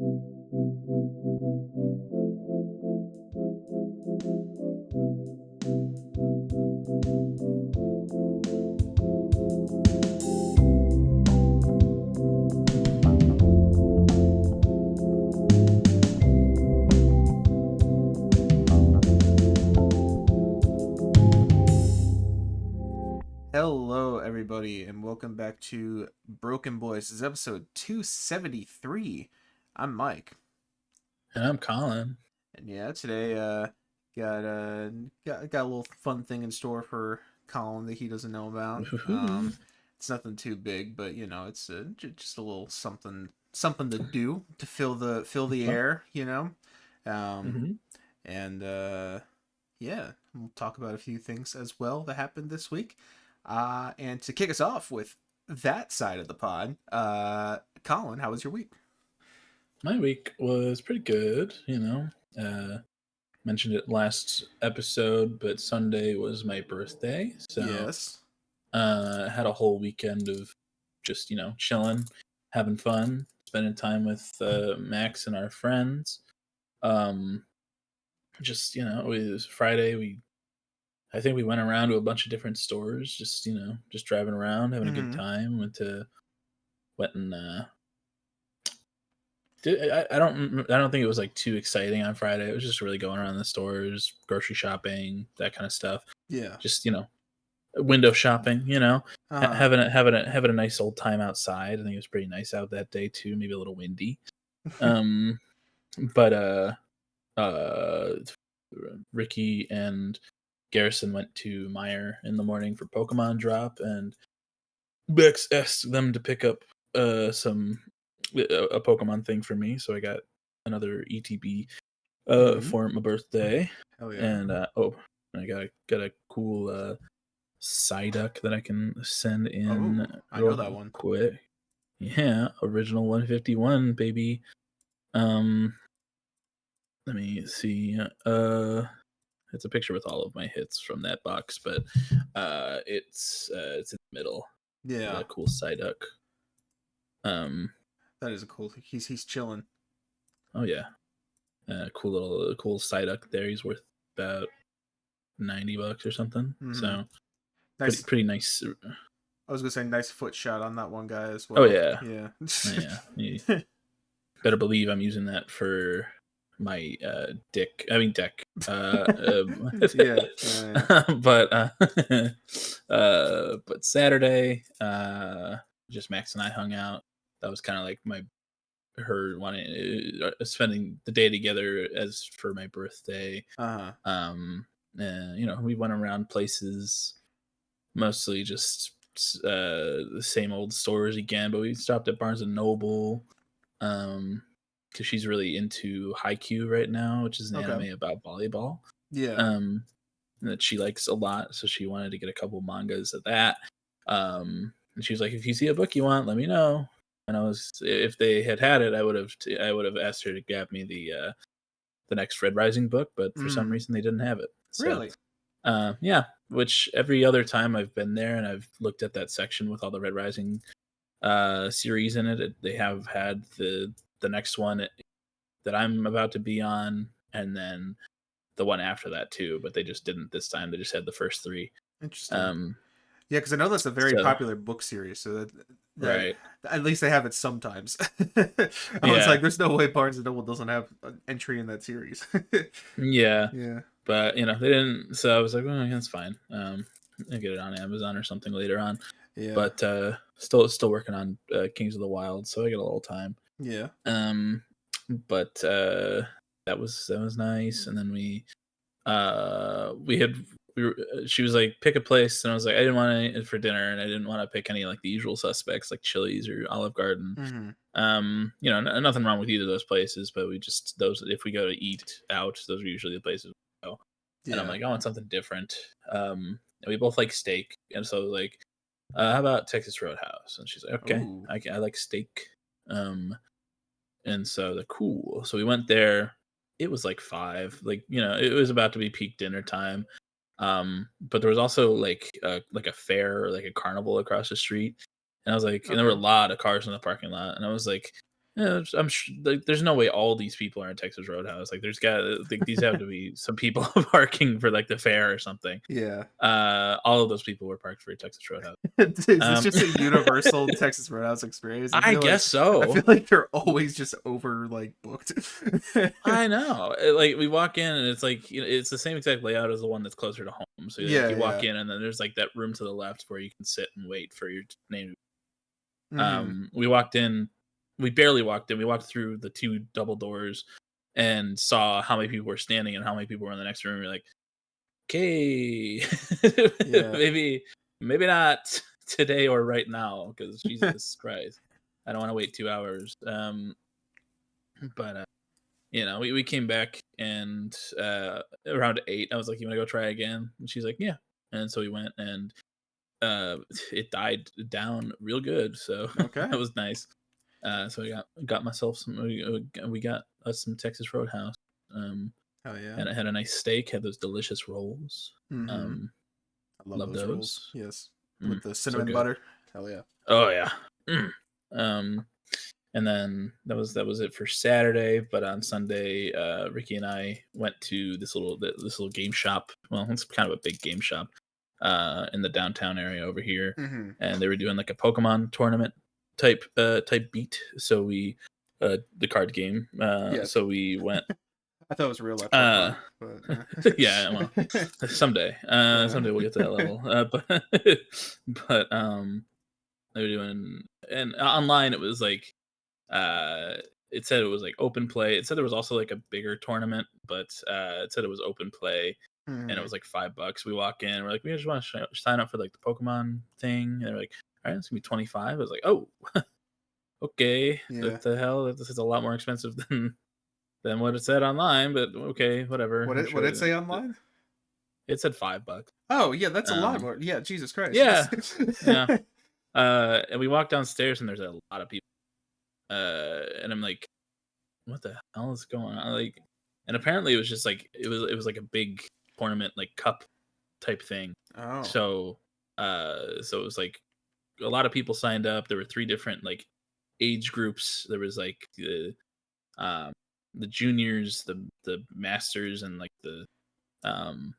Hello, everybody, and welcome back to BrokeN Boys. This is episode 273. I'm Mike, And I'm Colin. and yeah, today got a little fun thing in store for Colin that he doesn't know about. It's nothing too big, but it's just a little something to do to fill the air, Mm-hmm. and yeah, we'll talk about a few things as well that happened this week. And to kick us off with that side of the pod, Colin, how was your week? My week was pretty good, mentioned it last episode, but Sunday was my birthday. So Yes. had a whole weekend of just, chilling, having fun, spending time with Max and our friends. Just, it was Friday. I think we went around to a bunch of different stores, just driving around, having a good time. Went and I don't think it was like too exciting on Friday. It was just really going around the stores, grocery shopping, that kind of stuff. Yeah. Just window shopping. Having a nice old time outside. I think it was pretty nice out that day too. Maybe a little windy. But Ricky and Garrison went to Meyer in the morning for Pokemon drop, and Bex asked them to pick up a Pokemon thing for me, so I got another ETB for my birthday. Hell yeah. And I got a cool Psyduck that I can send in. I know that one. Quick. Yeah, original 151, baby. Let me see. It's a picture with all of my hits from that box, but it's in the middle. Yeah. A cool Psyduck. That is a cool. He's chilling. Oh yeah, cool Psyduck there. He's worth about $90 or something. Mm-hmm. So nice, pretty nice. I was gonna say nice foot shot on that one guy as well. Oh yeah, yeah. You better believe I'm using that for my deck. Yeah. But Saturday, just Max and I hung out. That was kind of like her wanting spending the day together as for my birthday. We went around places, mostly just the same old stores again, but we stopped at Barnes and Noble because she's really into Haikyuu right now, which is an anime about volleyball. Yeah. That she likes a lot, so she wanted to get a couple mangas of that. And she was like, if you see a book you want, let me know. And if they had it, I would have asked her to grab me the next Red Rising book, but for some reason they didn't have it. So, really? Yeah. Which every other time I've been there and I've looked at that section with all the Red Rising series in it, they have had the next one that I'm about to be on, and then the one after that too. But they just didn't this time. They just had the first three. Interesting. Yeah, because I know that's a very popular book series, so that right. At least they have it sometimes. I was like, there's no way Barnes and Noble doesn't have an entry in that series. Yeah. But they didn't. So I was like, well, that's fine. I'll get it on Amazon or something later on. Yeah. But still working on Kings of the Wild, so I got a little time. Yeah. But that was nice, and then she was like, pick a place, and I was like, I didn't want it for dinner, and I didn't want to pick any like the usual suspects like Chili's or Olive Garden. Nothing wrong with either of those places, but if we go to eat out, those are usually the places we go. Yeah. And I'm like, I want something different. And we both like steak, and so I was like, how about Texas Roadhouse? And she's like, okay. I like steak. And so cool. So we went there. It was like 5, it was about to be peak dinner time. But there was also like a fair or like a carnival across the street, and I was like, and there were a lot of cars in the parking lot, and I was like, Yeah, I'm like, there's no way all these people are in Texas Roadhouse. Like, these have to be some people parking for like the fair or something. Yeah. All of those people were parked for Texas Roadhouse. Is this just a universal Texas Roadhouse experience? I guess I so. feel like they're always just over like booked. I know. Like, we walk in and it's like, it's the same exact layout as the one that's closer to home. So like, Yeah, you walk yeah. in and then there's like that room to the left where you can sit and wait for your name. Mm-hmm. We walked in. We barely walked in. We walked through the 2 double doors and saw how many people were standing and how many people were in the next room. We're like, okay, Yeah. maybe not today or right now, because Jesus Christ, I don't want to wait 2 hours. But we came back and around 8, I was like, "You want to go try again?" And she's like, "Yeah." And so we went, and it died down real good, so Okay. that was nice. So I got myself some. We got us some Texas Roadhouse. Oh yeah. And I had a nice steak. Had those delicious rolls. Mm-hmm. I love Love those rolls. those. Yes. With the So cinnamon good. butter. Hell yeah. Oh yeah. And then that was it for Saturday. But on Sunday, Ricky and I went to this little game shop. Well, it's kind of a big game shop in the downtown area over here, Mm-hmm. and they were doing like a Pokemon tournament type beat. So we the card game. Yes. So we went. I thought it was real life Pokemon, but Yeah, well, someday yeah. someday we'll get to that level. But they were doing, and online it was like uh it said it was like open play. It said there was also like a bigger tournament, but it said it was open play, and it Mm-hmm. was like $5. We walk in, we're like, we just want to sign up for like the Pokemon thing, and they're like, all right, it's gonna be 25. I was like, oh, okay, Yeah. what the hell? This is a lot more expensive than what it said online, but okay, whatever. I'm What sure did it say online? it said $5. Oh yeah, that's a lot Um, more. Yeah, Jesus Christ. yeah, yeah. And we walked downstairs and there's a lot of people. And I'm like, what the hell is going on? Like, and apparently it was just like it was like a big tournament, like cup type thing. Oh. So so it was like a lot of people signed up. There were 3 different like age groups. There was like um the juniors, the masters, and like the um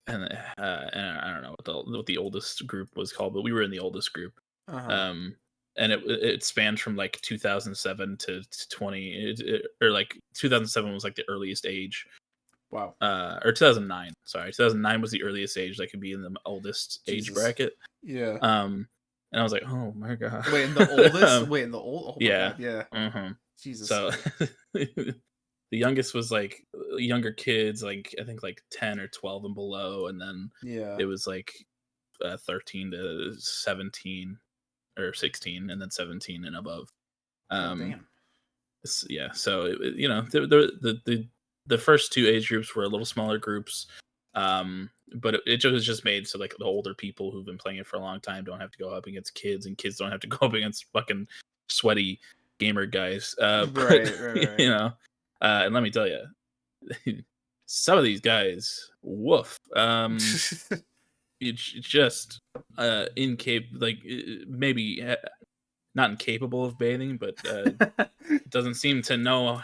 and I don't know what the oldest group was called, but we were in the oldest group. Uh-huh. Um, and it spanned from like 2007 to 20, or like 2007 was like the earliest age. Wow. Or 2009. Sorry, 2009 was the earliest age that could be in the oldest age Jesus. bracket. Yeah. And I was like, oh my god. Wait, in the oldest? Wait, in the old? Oh my Yeah. God, yeah. hmm Jesus. So the youngest was like younger kids, like I think like 10 or 12 and below, and then Yeah. it was like 13 to 17 or 16, and then 17 and above. Oh Um, damn. yeah, so the first 2 age groups were a little smaller groups, but it was just made so like the older people who've been playing it for a long time don't have to go up against kids, and kids don't have to go up against fucking sweaty gamer guys. But Right, right, and let me tell you, some of these guys, woof. right. It's just incapable, like maybe not incapable of bathing, but doesn't seem to know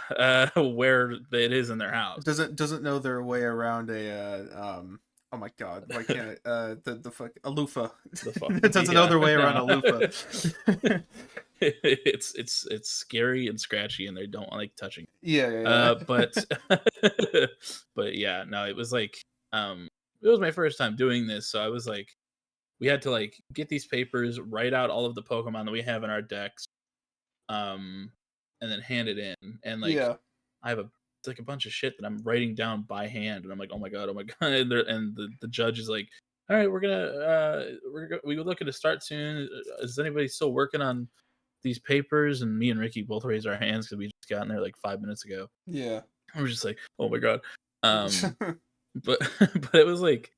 where it is in their house. Doesn't know their way around a oh my god, why can't I the fuck a loofah. The fuck, It doesn't know yeah, their way around no. a loofah. It's scary and scratchy, and they don't like touching. Yeah, yeah, But but yeah, no, it was like it was my first time doing this, so I was like, we had to like get these papers, write out all of the Pokemon that we have in our decks, um, and then hand it in. And like yeah. I have like a bunch of shit that I'm writing down by hand, and I'm like, oh my god, oh my god. And the judge is like, all right, we were looking to start soon. Is anybody still working on these papers? And me and Ricky both raised our hands because we just got in there like 5 minutes ago. Yeah. I was just like, oh my god. But but it was like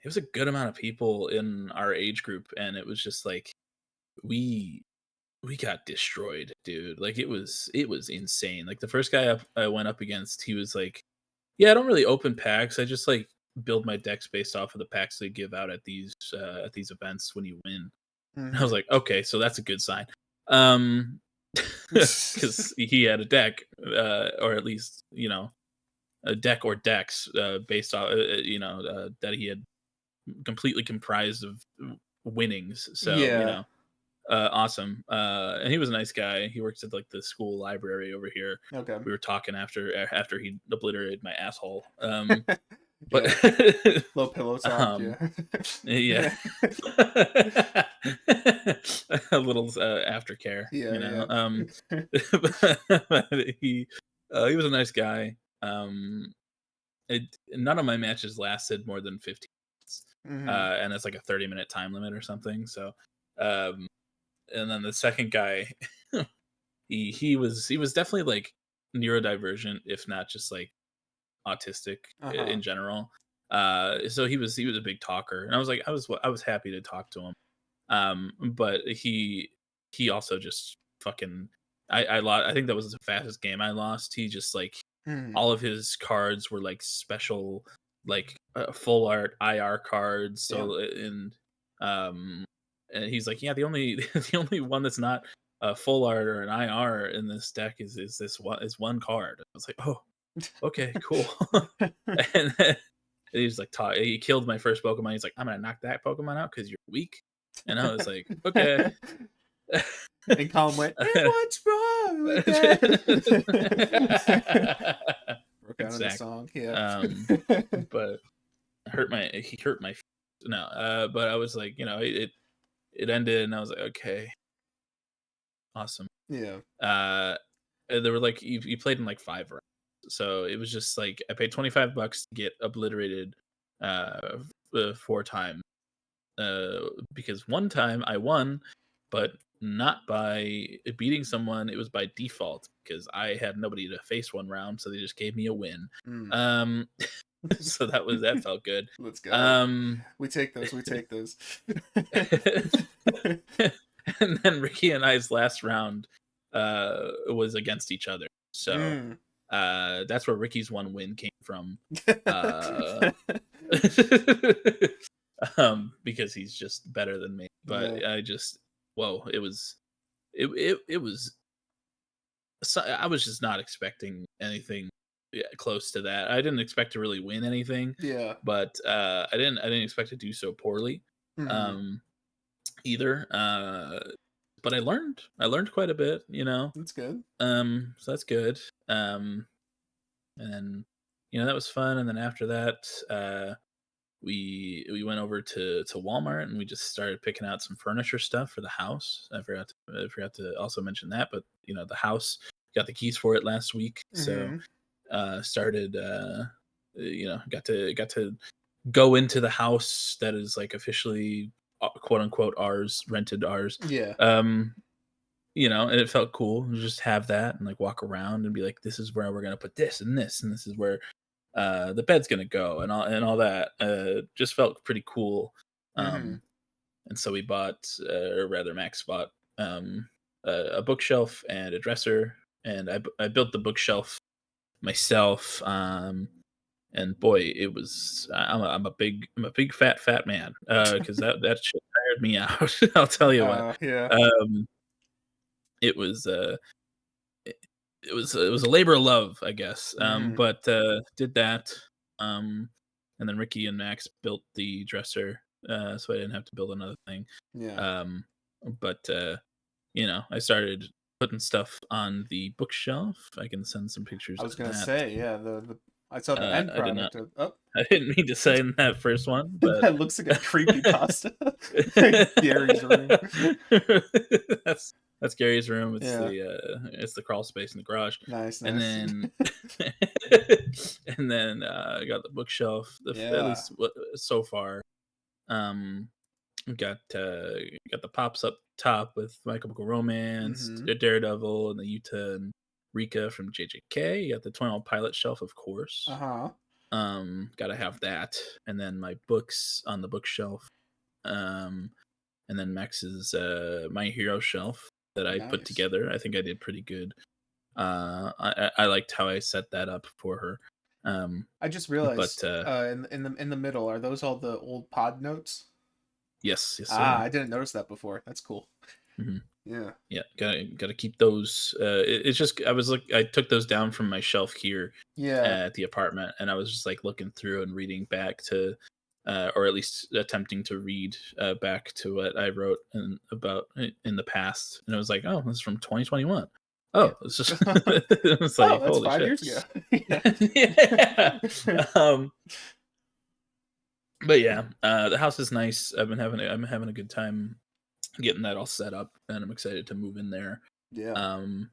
it was a good amount of people in our age group, and it was just like we got destroyed, dude. Like it was insane. Like the first guy I went up against, he was like, yeah, I don't really open packs. I just like build my decks based off of the packs they give out at these events when you win. And I was Mhm. like, okay, so that's a good sign. Um because he had a deck, or at least a deck or decks based on that he had completely comprised of winnings. So Yeah. awesome. And he was a nice guy. He works at like the school library over here. Okay. We were talking after he obliterated my asshole. But Yeah. Little pillow talk. um, Yeah. yeah, a little aftercare, Yeah. but he was a nice guy. None of my matches lasted more than 15 minutes, Hmm. and it's like a 30-minute time limit or something. So, um, and then the second guy, he was definitely like neurodivergent, if not just like autistic Uh-huh. in general. So he was a big talker, and I was happy to talk to him. But he also just fucking I lost. I think that was the fastest game I lost. He just like Hmm. all of his cards were like special, like full art IR cards. Damn. So um, and he's like, yeah, the only the only one that's not a full art or an IR in this deck is this one card. I was like, oh, okay, cool. and then he's like, he killed my first Pokemon. He's like, I'm gonna knock that Pokemon out because you're weak. And I was like, okay. And Colin went, and what's wrong with that? Broke out in the Exactly. song. Yeah. But he hurt my no. But I was like, it ended, and I was like, okay, awesome. Yeah. They were like, you played in like 5 rounds, so it was just like I paid $25 to get obliterated 4 times. Because one time I won, but not by beating someone. It was by default because I had nobody to face one round, so they just gave me a win. Mm. Um, so that felt good. Let's go. Um, We take those. We take those. and then Ricky and I's last round was against each other. So Mm. that's where Ricky's one win came from. Because he's just better than me. Yeah. But I just whoa, it was I was just not expecting anything close to that. I didn't expect to really win anything, Yeah. but I didn't expect to do so poorly Hmm. um either. But I learned quite a bit. That's good. So that's good. And then that was fun, and then after that we went over to Walmart, and we just started picking out some furniture stuff for the house. I forgot to also mention that, but the house got the keys for it last week, so Hmm. started got to go into the house that is like officially quote unquote ours, rented ours. Yeah. Um and it felt cool to just have that and like walk around and be like, this is where we're gonna put this and this, and this is where the bed's gonna go, and all that. Just felt pretty cool. Hmm. Um, and so we bought, or rather, Max bought a bookshelf and a dresser, and I built the bookshelf myself. And boy, it was I'm a big fat man because that shit tired me out. I'll tell you what. Yeah. Um, it was it, it was a labor of love, I guess. Hmm. But did that, um, and then Ricky and Max built the dresser, so I didn't have to build another thing. Yeah. Um, but I started putting stuff on the bookshelf. I can send some pictures I was of gonna that. say, yeah, the I saw the end I did not. product of oh, I didn't mean to say in that first one, but that looks like a creepy pasta. Gary's room. that's Gary's room. It's Yeah. the crawl space in the garage, Nice, and nice. then and then I got the bookshelf. At Yeah. least so far, um, got the pops up top with My Chemical Romance, Hmm. Daredevil, and the Yuta and Rika from JJK. You got the 21 Pilot shelf, of course. Uh-huh. Gotta have that, and then my books on the bookshelf. Um, and then Max's My Hero shelf that I put Nice. together. I think I did pretty good. I liked how I set that up for her. Um, I just but realized in the middle, are those all the old pod notes? yes, yes, Ah, sir. I didn't notice that before. That's cool. Mhm. Yeah. Yeah, gotta keep those. It's just I took those down from my shelf here Yeah. at the apartment, and I was just like looking through and reading back to, or at least attempting to read back to what I wrote in the past, and it was like, oh, this is from 2021. Yeah. Oh, it's just it's Oh, like that's holy 5 shit. years ago. Yeah. Yeah. Um, but yeah, the house is nice. I'm having a good time getting that all set up, and I'm excited to move in there. Yeah. Um,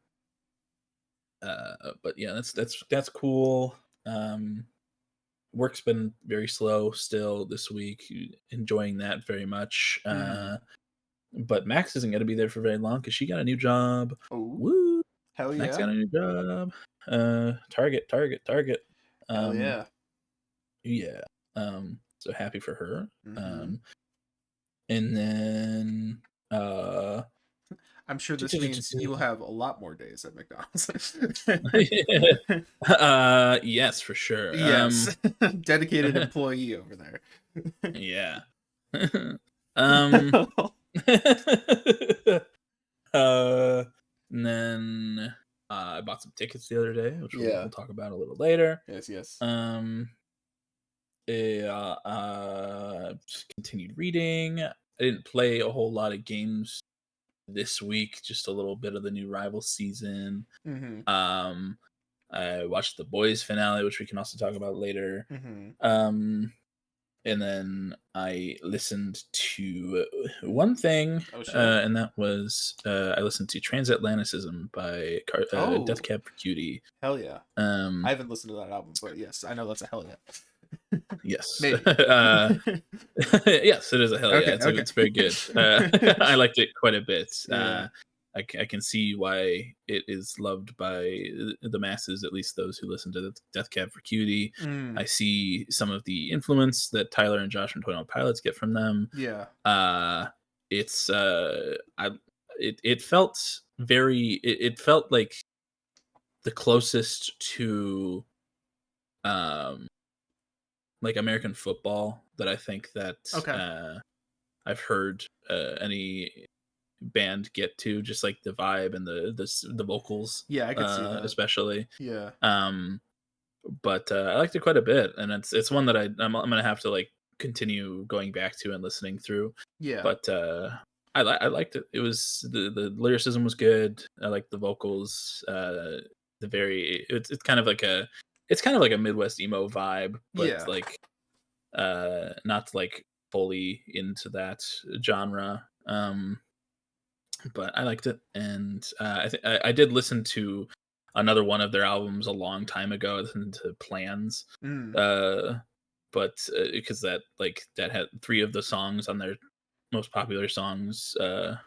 but yeah, that's cool. Work's been very slow still this week. Enjoying that very much. Mhm. But Max isn't going to be there for very long because she got a new job. Oh, Woo! hell Max yeah. got a new job. Target, Target, Target. Hell Um, yeah. yeah. So happy for her. Mhm. And then I'm sure this means you will have a lot more days at McDonald's. yes, for sure. Yes. Dedicated employee over there. Yeah. um uh and then I bought some tickets the other day, which Yeah. we'll talk about a little later. Yes, yes. Um just continued reading. I didn't play a whole lot of games this week, just a little bit of the new rival season. Mhm. Um I watched the Boys finale, which we can also talk about later. Mhm. Um and then I listened to one thing, Oh shit. and that was I listened to Transatlanticism by Death Oh, Cab for Cutie. hell yeah. I Um, haven't listened to that album, but yes, I know that's a hell yeah. yes, Maybe. yes, it is a hell yeah. Okay, okay. It's very good. I liked it quite a bit. Yeah. I can see why it is loved by the masses, at least those who listen to the Death Cab for Cutie. Mm, I see some of the influence that Tyler and Josh from 21 Pilots get from them. yeah. Uh, it's I it felt it felt like the closest to um like American football that I think that Okay. I've heard any band get to, just like the vibe and the vocals, Yeah, I could see that. especially. Yeah. Um, but I liked it quite a bit, and it's one that I'm gonna have to like continue going back to and listening through. Yeah. But I liked it. It was the lyricism was good. I liked the vocals. It's kind of like a Midwest emo vibe, but Yeah. like not like fully into that genre. But I liked it, and I did listen to another one of their albums a long time ago. I listened to Plans, Mm, uh, but because that had three of the songs on their most popular songs on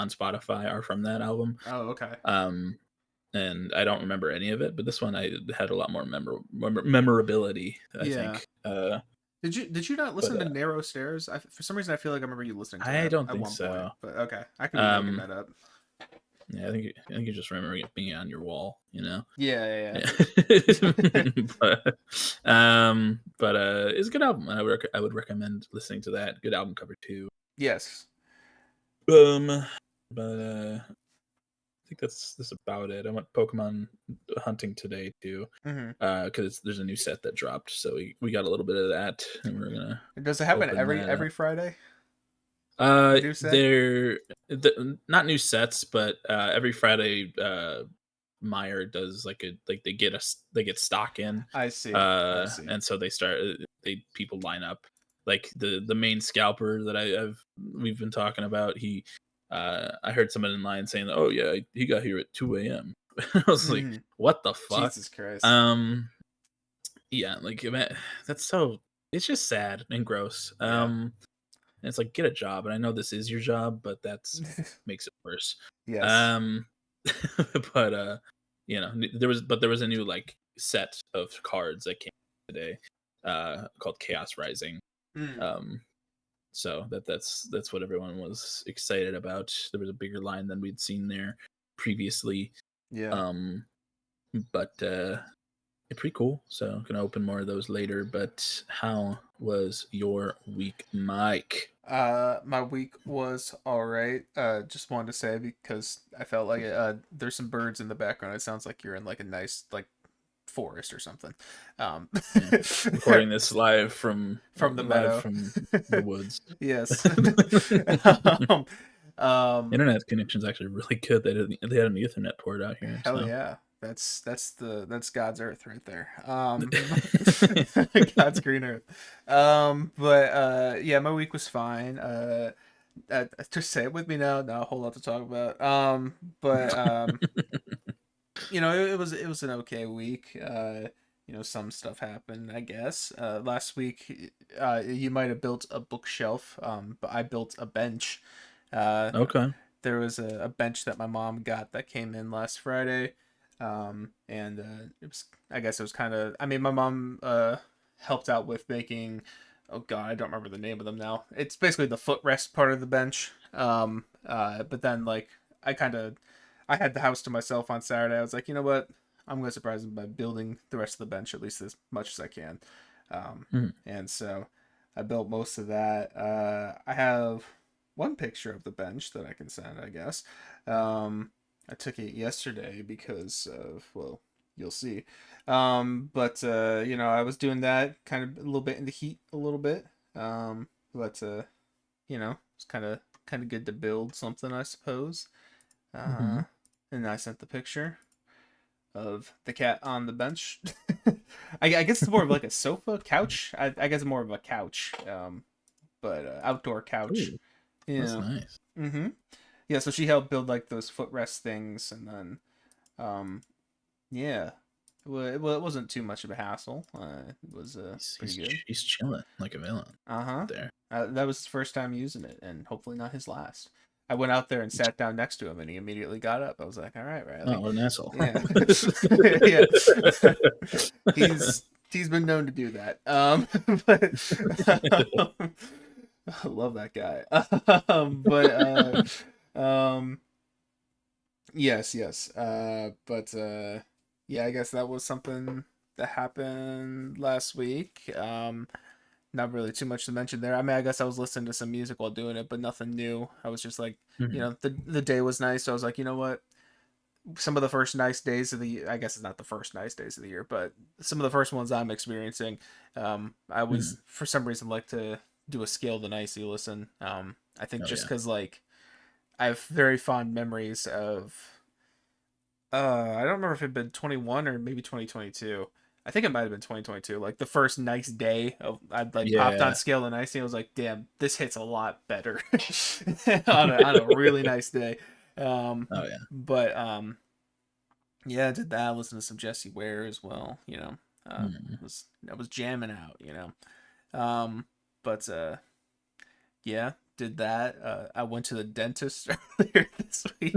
Spotify are from that album. oh, okay. Um, and I don't remember any of it, but this one I had a lot more memorability, I Yeah. think. Did you not But listen to Narrow Stairs? For some reason I feel like I remember you listening to I that don't at think one point. so. But okay. I could be making Um, that up. yeah, I think you just remember it being on your wall, you know. Yeah, Yeah. yeah. But it's a good album. I would recommend listening to that. Good album cover too. Yes. Um, but I think that's about it. I went Pokemon hunting today too, Hmm. because there's a new set that dropped, so we got a little bit of that, and we're gonna Does it happen open every that up. every Friday? A new set? They're not new sets, but every Friday, Meyer does like they get stock in, I see. I see. and so they start they people line up like the main scalper that I've we've been talking about. I heard someone in line saying, "Oh yeah, he got here at 2 a.m." I was like, Hmm. "What the fuck?" Jesus Christ. Um, yeah, like man, that's so it's just sad and gross. Yeah. And it's like, get a job. And I know this is your job, but that's makes it worse. Yes. Um, but there was a new like set of cards that came today, called Chaos Rising. Mm, Um, so that's what everyone was excited about. There was a bigger line than we'd seen there previously. yeah. Um, but pretty cool. So I'm gonna open more of those later. But how was your week, Mike? My week was all right. Just wanted to say because I felt like there's some birds in the background. It sounds like you're in like a nice like forest or something. Um, Yeah. Recording this from the live meadow. from the woods. Yes. um, um, Internet connection's actually really good. They had an Ethernet port out here. Hell So yeah. That's God's earth right there. God's green earth. But yeah, my week was fine. Just say it with me now. Not a whole lot to talk about. But it was an okay week. Some stuff happened, I guess. Last week, you might have built a bookshelf. But I built a bench. Uh, okay. there was a bench that my mom got that came in last Friday. And I guess it was kind of, I mean, my mom helped out with making, oh God, I don't remember the name of them now. It's basically the footrest part of the bench. But then like I had the house to myself on Saturday. I was like, you know what? I'm going to surprise them by building the rest of the bench at least as much as I can. And so I built most of that. I have one picture of the bench that I can send, I guess. I took it yesterday because of, well, you'll see. But I was doing that kind of a little bit in the heat a little bit. But it's kind of good to build something, I suppose. Mm-hmm. And I sent the picture of the cat on the bench. I guess it's more of like a sofa couch. I guess more of a couch. But outdoor couch. Ooh, that's Yeah. nice. Mm-hmm. Yeah, so she helped build like those footrest things, and then, yeah, it wasn't too much of a hassle. It was pretty good. He's chilling like a villain Uh-huh. there. That was his first time using it, and hopefully not his last. I went out there and sat down next to him, and he immediately got up. I was like, "All right, Riley." Oh, what an asshole. Yeah, yeah. He's been known to do that. But I love that guy. Yes. But yeah, I guess that was something that happened last week. Not really too much to mention there. I mean, I guess I was listening to some music while doing it, but nothing new. I was just like, Mhm. the day was nice. So I was like, you know what? Some of the first nice days of the year, I guess it's not the first nice days of the year, but some of the first ones I'm experiencing, I Mhm. was for some reason like to do a scale the nice you listen. I think Oh just yeah. because like I have very fond memories of I don't remember if it'd been 21 or maybe 2022. I think it might have been 2022. Like the first nice day of I'd like popped on Yeah. scale and icy. I was like, damn, this hits a lot better on a really nice day. Oh yeah. But yeah, I did that. Listened to some Jesse Ware as well. Mhm. I was jamming out. Um, but yeah, did that. I went to the dentist earlier this week.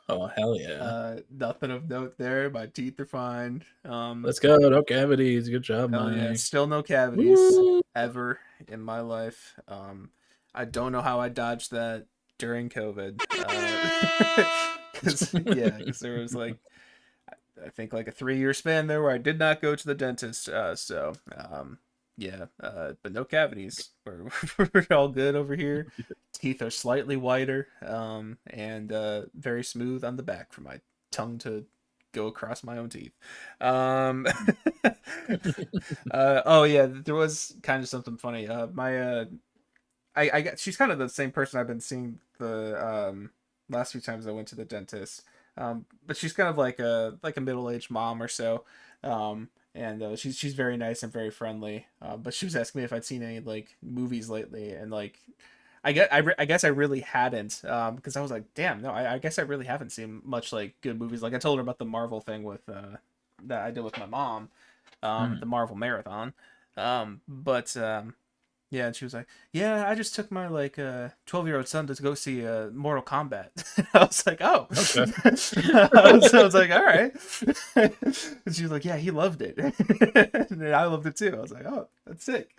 Oh hell yeah. Nothing of note there. My teeth are fine. Let's go. No cavities. Good job, Hell yeah, Mike. still no cavities Woo! ever in my life. I don't know how I dodged that during COVID. Because there was like I think like a 3-year span there where I did not go to the dentist. But no cavities. We're all good over here. Teeth are slightly whiter, and very smooth on the back for my tongue to go across my own teeth. Um, oh yeah, there was kind of something funny. I got she's kind of the same person I've been seeing the last few times I went to the dentist. But she's kind of like a middle-aged mom or so. And she's very nice and very friendly. But she was asking me if I'd seen any like movies lately, and like I guess I really hadn't. Because I was like, damn, no, I guess I really haven't seen much like good movies. Like I told her about the Marvel thing with that I did with my mom, the Mhm. Marvel marathon. But yeah, and she was like, "Yeah, I just took my like 12-year-old son to go see Mortal Kombat." I was like, "Oh," Okay. so I was like, "All right." And she was like, "Yeah, he loved it," and I loved it too. I was like, "Oh, that's sick."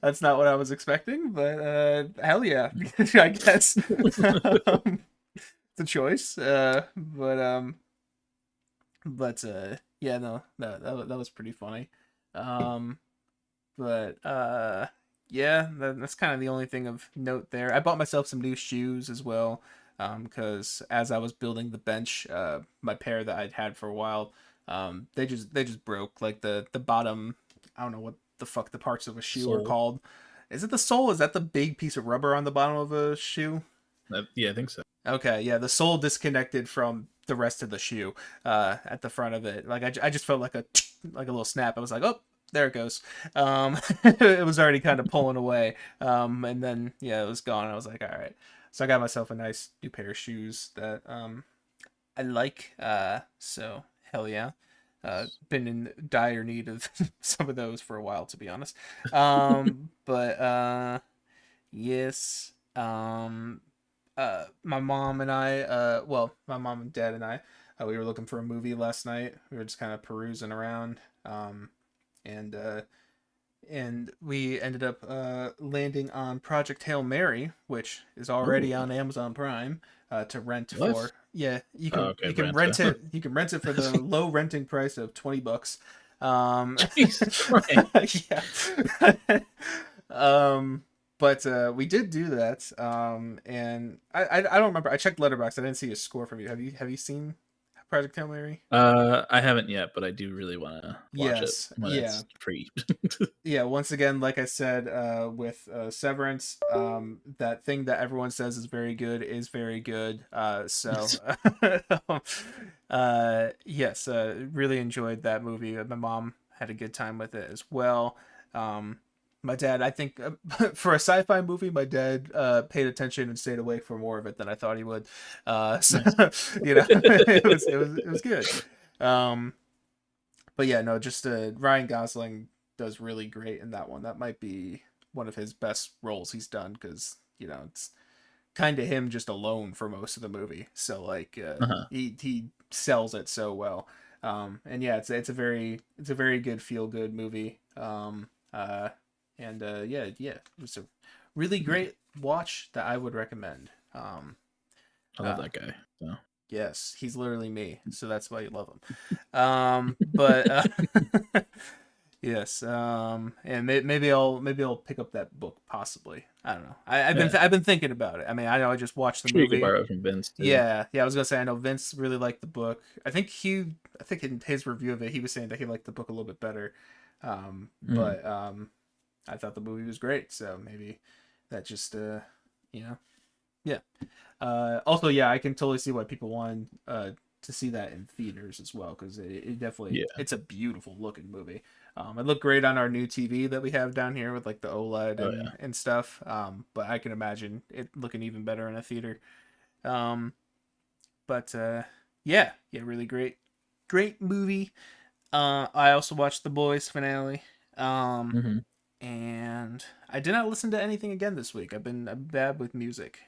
That's not what I was expecting, but hell yeah, I guess it's a choice. But Yeah, no, that was pretty funny. Um, but yeah, that's kind of the only thing of note there. I bought myself some new shoes as well. Because as I was building the bench, my pair that I'd had for a while, they just broke. Like the bottom, I don't know what the fuck the parts of a shoe are Soul. called. Is it the sole? Is that the big piece of rubber on the bottom of a shoe? Yeah, I think so. Okay, yeah, the sole disconnected from the rest of the shoe at the front of it. Like I just felt like a like a little snap. I was like, oh, there it goes. It was already kind of pulling away. And then yeah, it was gone. I was like, all right. So I got myself a nice new pair of shoes that I like. So hell yeah. Been in dire need of some of those for a while, to be honest. But yes. My mom and I, well, my mom and dad and I, we were looking for a movie last night. We were just kind of perusing around, and we ended up landing on Project Hail Mary, which is Oh, already on Amazon Prime to rent what? for. Yeah, you Oh, can okay, you can rent. rent it. You can rent it for the low renting price of $20. Um, Jesus Christ. yeah. um, but we did do that. And I don't remember. I checked Letterboxd. I didn't see a score from you. Have you seen Project Hail Mary? I haven't yet, but I do really want to watch it Yes. when Yeah. it's free. Yeah, once again, like I said, with Severance, that thing that everyone says is very good. Yes, really enjoyed that movie. My mom had a good time with it as well. Um, my dad, I think, for a sci-fi movie, my dad paid attention and stayed awake for more of it than I thought he would. So Nice. it was good. Um, but yeah, no, just Ryan Gosling does really great in that one. That might be one of his best roles he's done because it's kind of him just alone for most of the movie. So like Uh-huh. he sells it so well. And yeah, it's a very good feel good movie. And yeah, it was a really great watch that I would recommend. I love Uh, that guy. So. Yes, he's literally me, so that's why you love him. But yes, and maybe I'll pick up that book possibly. I don't know. I've been Yeah. I've been thinking about it. I mean, I know I just watched the Sure, you could movie. borrow it from Vince too. Yeah, yeah. I was gonna say I know Vince really liked the book. I think in his review of it, he was saying that he liked the book a little bit better. Mm. But I thought the movie was great, so maybe that just you know, yeah. Also, yeah, I can totally see why people want to see that in theaters as well because it definitely Yeah. it's a beautiful looking movie. It looked great on our new TV that we have down here with like the OLED Oh and yeah. and stuff. But I can imagine it looking even better in a theater. Um, but yeah, yeah, really great movie. I also watched the Boys finale. Um, Hmm. and I did not listen to anything again this week. I'm bad with music.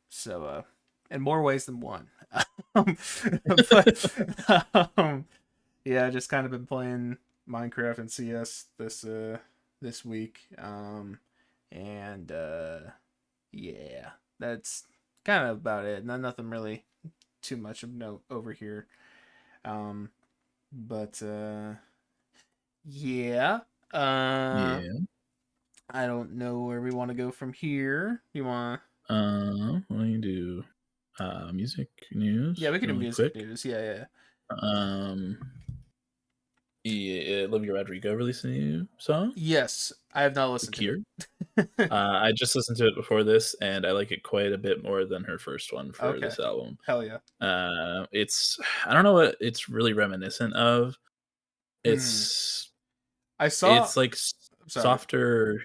So in more ways than one. But yeah, just kind of been playing Minecraft and CS this week. And yeah, that's kind of about it. Nothing really too much of note over here. Um, but yeah. Uh, Yeah. I don't know where we want to go from here. You want? What do you do? Music Yeah, news, we could do really music quick. news. Yeah, yeah. Um, yeah, Olivia Rodrigo released a new song, Yes, I have not listened to "Secure." it. I just listened to it before this, and I like it quite a bit more than her first one for Okay. this album. Hell yeah. It's I don't know what it's really reminiscent of. Hmm. It's I saw. it's like Sorry. softer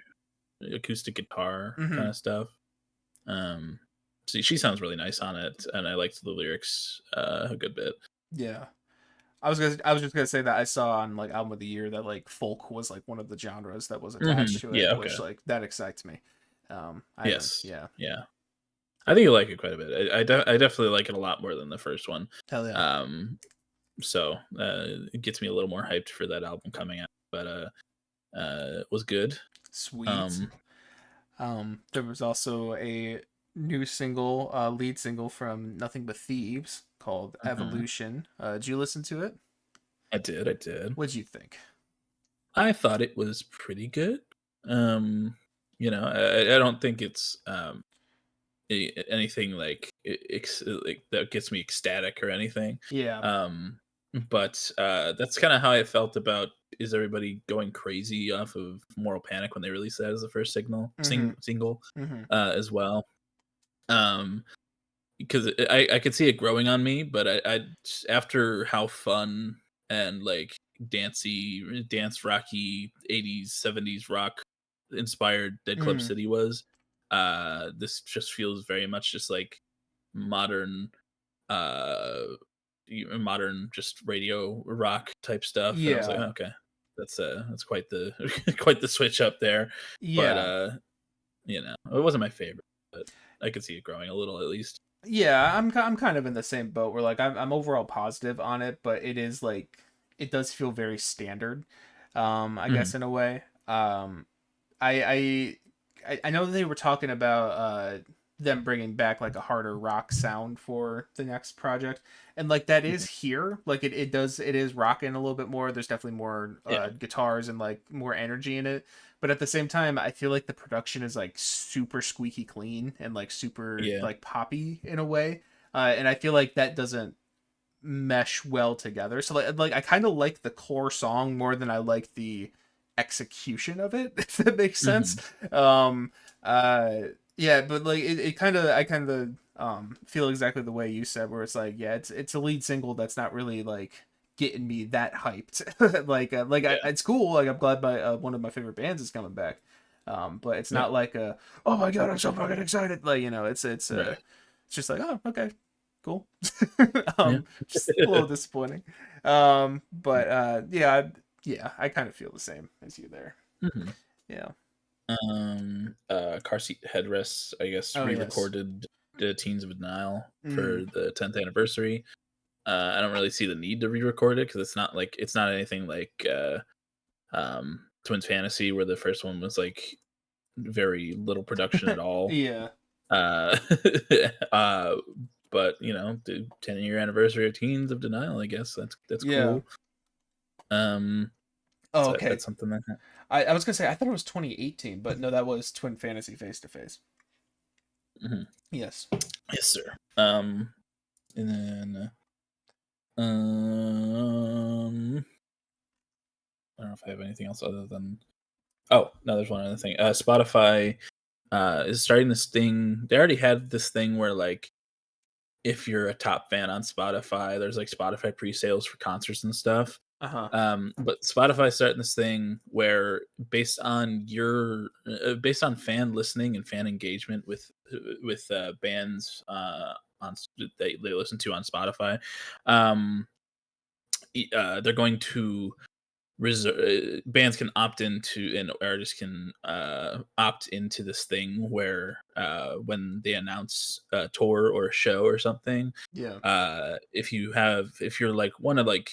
acoustic guitar kind Hmm. of stuff. Um, she sounds really nice on it, and I liked the lyrics a good bit. Yeah. I was just gonna say that I saw on like album of the year that like folk was like one of the genres that was attached to it, Yeah. Okay. which like that excites me. I haven't. Yes. Yeah. Yeah. I think you like it quite a bit. I definitely like it a lot more than the first one. Hell yeah. Um, so it gets me a little more hyped for that album coming out. But it was good. Sweet. Um, There was also a new single, lead single from Nothing But Thieves called Uh-huh. Evolution. Did you listen to it? I did. I did. What'd you think? I thought it was pretty good. Um, I don't think it's anything like like that gets me ecstatic or anything. Yeah. Um, but that's kind of how I felt about is everybody going crazy off of Moral Panic when they released that as the first Mm-hmm. single Mm-hmm. as well. Um, because I could see it growing on me, but I after how fun and like dance rocky 80s 70s rock inspired Dead Club Mm. City was, this just feels very much just like modern uh modern just radio rock type stuff, and I was like, Yeah. oh, okay, that's quite the quite the switch up there. But Yeah. it wasn't my favorite, but I could see it growing a little at least. Yeah, I'm kind of in the same boat where like I'm overall positive on it, but it is like it does feel very standard, I Mhm. guess in a way. I know they were talking about them bringing back like a harder rock sound for the next project, and like that is Mhm. here. Like it is rocking a little bit more. There's definitely more Yeah, guitars and like more energy in it. But at the same time, I feel like the production is like super squeaky clean and like super yeah. like poppy in a way. And I feel like that doesn't mesh well together. So like I kind of like the core song more than I like the execution of it, if that makes sense. Mhm. Um uh yeah, but like it kind of I kind of feel exactly the way you said where it's like yeah, it's a lead single that's not really like getting me that hyped. Yeah, it's cool. Like I'm glad my one of my favorite bands is coming back. But it's yeah, not like a oh my god, I'm so fucking excited. Like, you know, right. it's just like, oh, okay, cool. Yeah. Just a little disappointing. But yeah, I kind of feel the same as you there. Mhm. Yeah. Car seat headrests, I guess, Oh yes. re-recorded the Teens of Denial Mm. for the 10th anniversary. I don't really see the need to re-record it because it's not anything like Twins Fantasy, where the first one was like very little production at all. Yeah. Uh, uh, but the 10-year anniversary of Teens of Denial, I guess that's Yeah. cool. Um, Oh, so okay. that's something that. I was gonna say I thought it was 2018, but no, that was Twin Fantasy Face to Face. Mhm. Yes. Yes, sir. And then I don't know if I have anything else other than. Oh no, there's one other thing. Spotify is starting this thing. They already had this thing where like if you're a top fan on Spotify, there's like Spotify pre-sales for concerts and stuff. Uh huh. But Spotify starting this thing where based on fan listening and fan engagement with bands on they listen to on Spotify, um, they're going to bands can opt into and artists can opt into this thing where when they announce a tour or a show or something, Yeah. if you're like one of like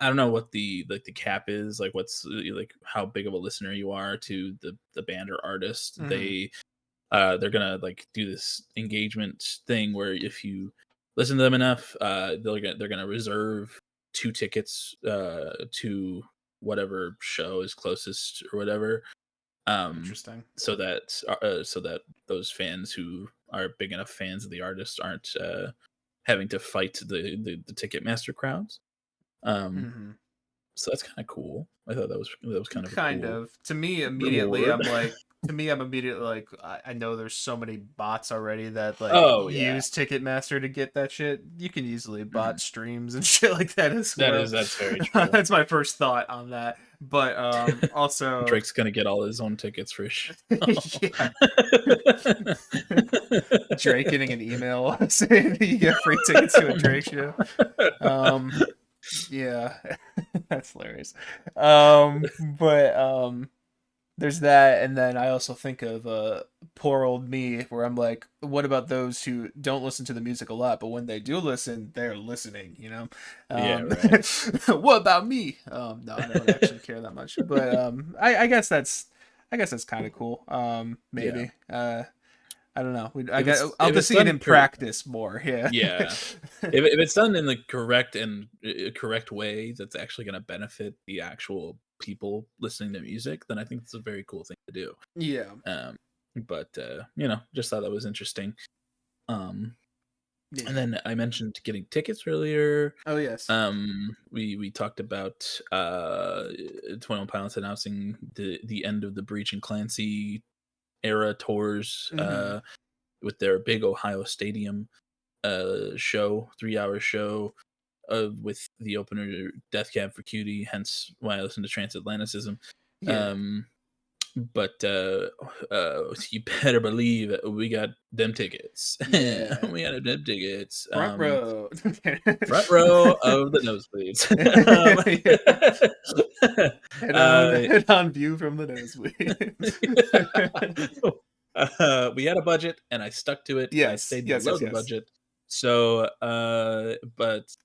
I don't know what the cap is, like what's like how big of a listener you are to the band or artist. Mm-hmm. They're gonna like do this engagement thing where if you listen to them enough, they're gonna reserve 2 tickets to whatever show is closest or whatever, um, Interesting. so that those fans who are big enough fans of the artist aren't having to fight the Ticketmaster crowds. Um, Mm-hmm. so that's kind of cool. I thought that was kind of a Kind cool of. To me, immediately, reward. I'm immediately like, I know there's so many bots already that like Oh yeah. use Ticketmaster to get that shit. You can easily Mhm. bot streams and shit like that as well. That's very true. That's my first thought on that. But also, Drake's gonna get all his own tickets for his show. yeah, Drake getting an email saying you get free tickets to a Drake show. Um, yeah, that's hilarious. But there's that, and then I also think of poor old me, where I'm like, what about those who don't listen to the music a lot, but when they do listen, they're listening, you know? Yeah, Um, right. what about me? No, I don't actually care that much, but I guess that's kind of cool. Yeah. Maybe. I don't know. I'll if just it's see it done in practice more. Yeah. yeah, if it's done in the correct way, that's actually going to benefit the actual people listening to music, then I think it's a very cool thing to do. Yeah. Um, but just thought that was interesting. Um, Yeah. and then I mentioned getting tickets earlier. Oh yes. We talked about 21 Pilots announcing the end of the Breach and Clancy era tours with their big Ohio Stadium show, 3-hour show with the opener Death Cab for Cutie, hence why I listen to Transatlanticism. Yeah. But you better believe we got them tickets. Yeah. We got them tickets. Front row. Front row of the nosebleeds. Yeah. Head on view from the nosebleeds. We had a budget, and I stuck to it, and I Yes. stayed Yes. below Yes. the Yes. budget. So, but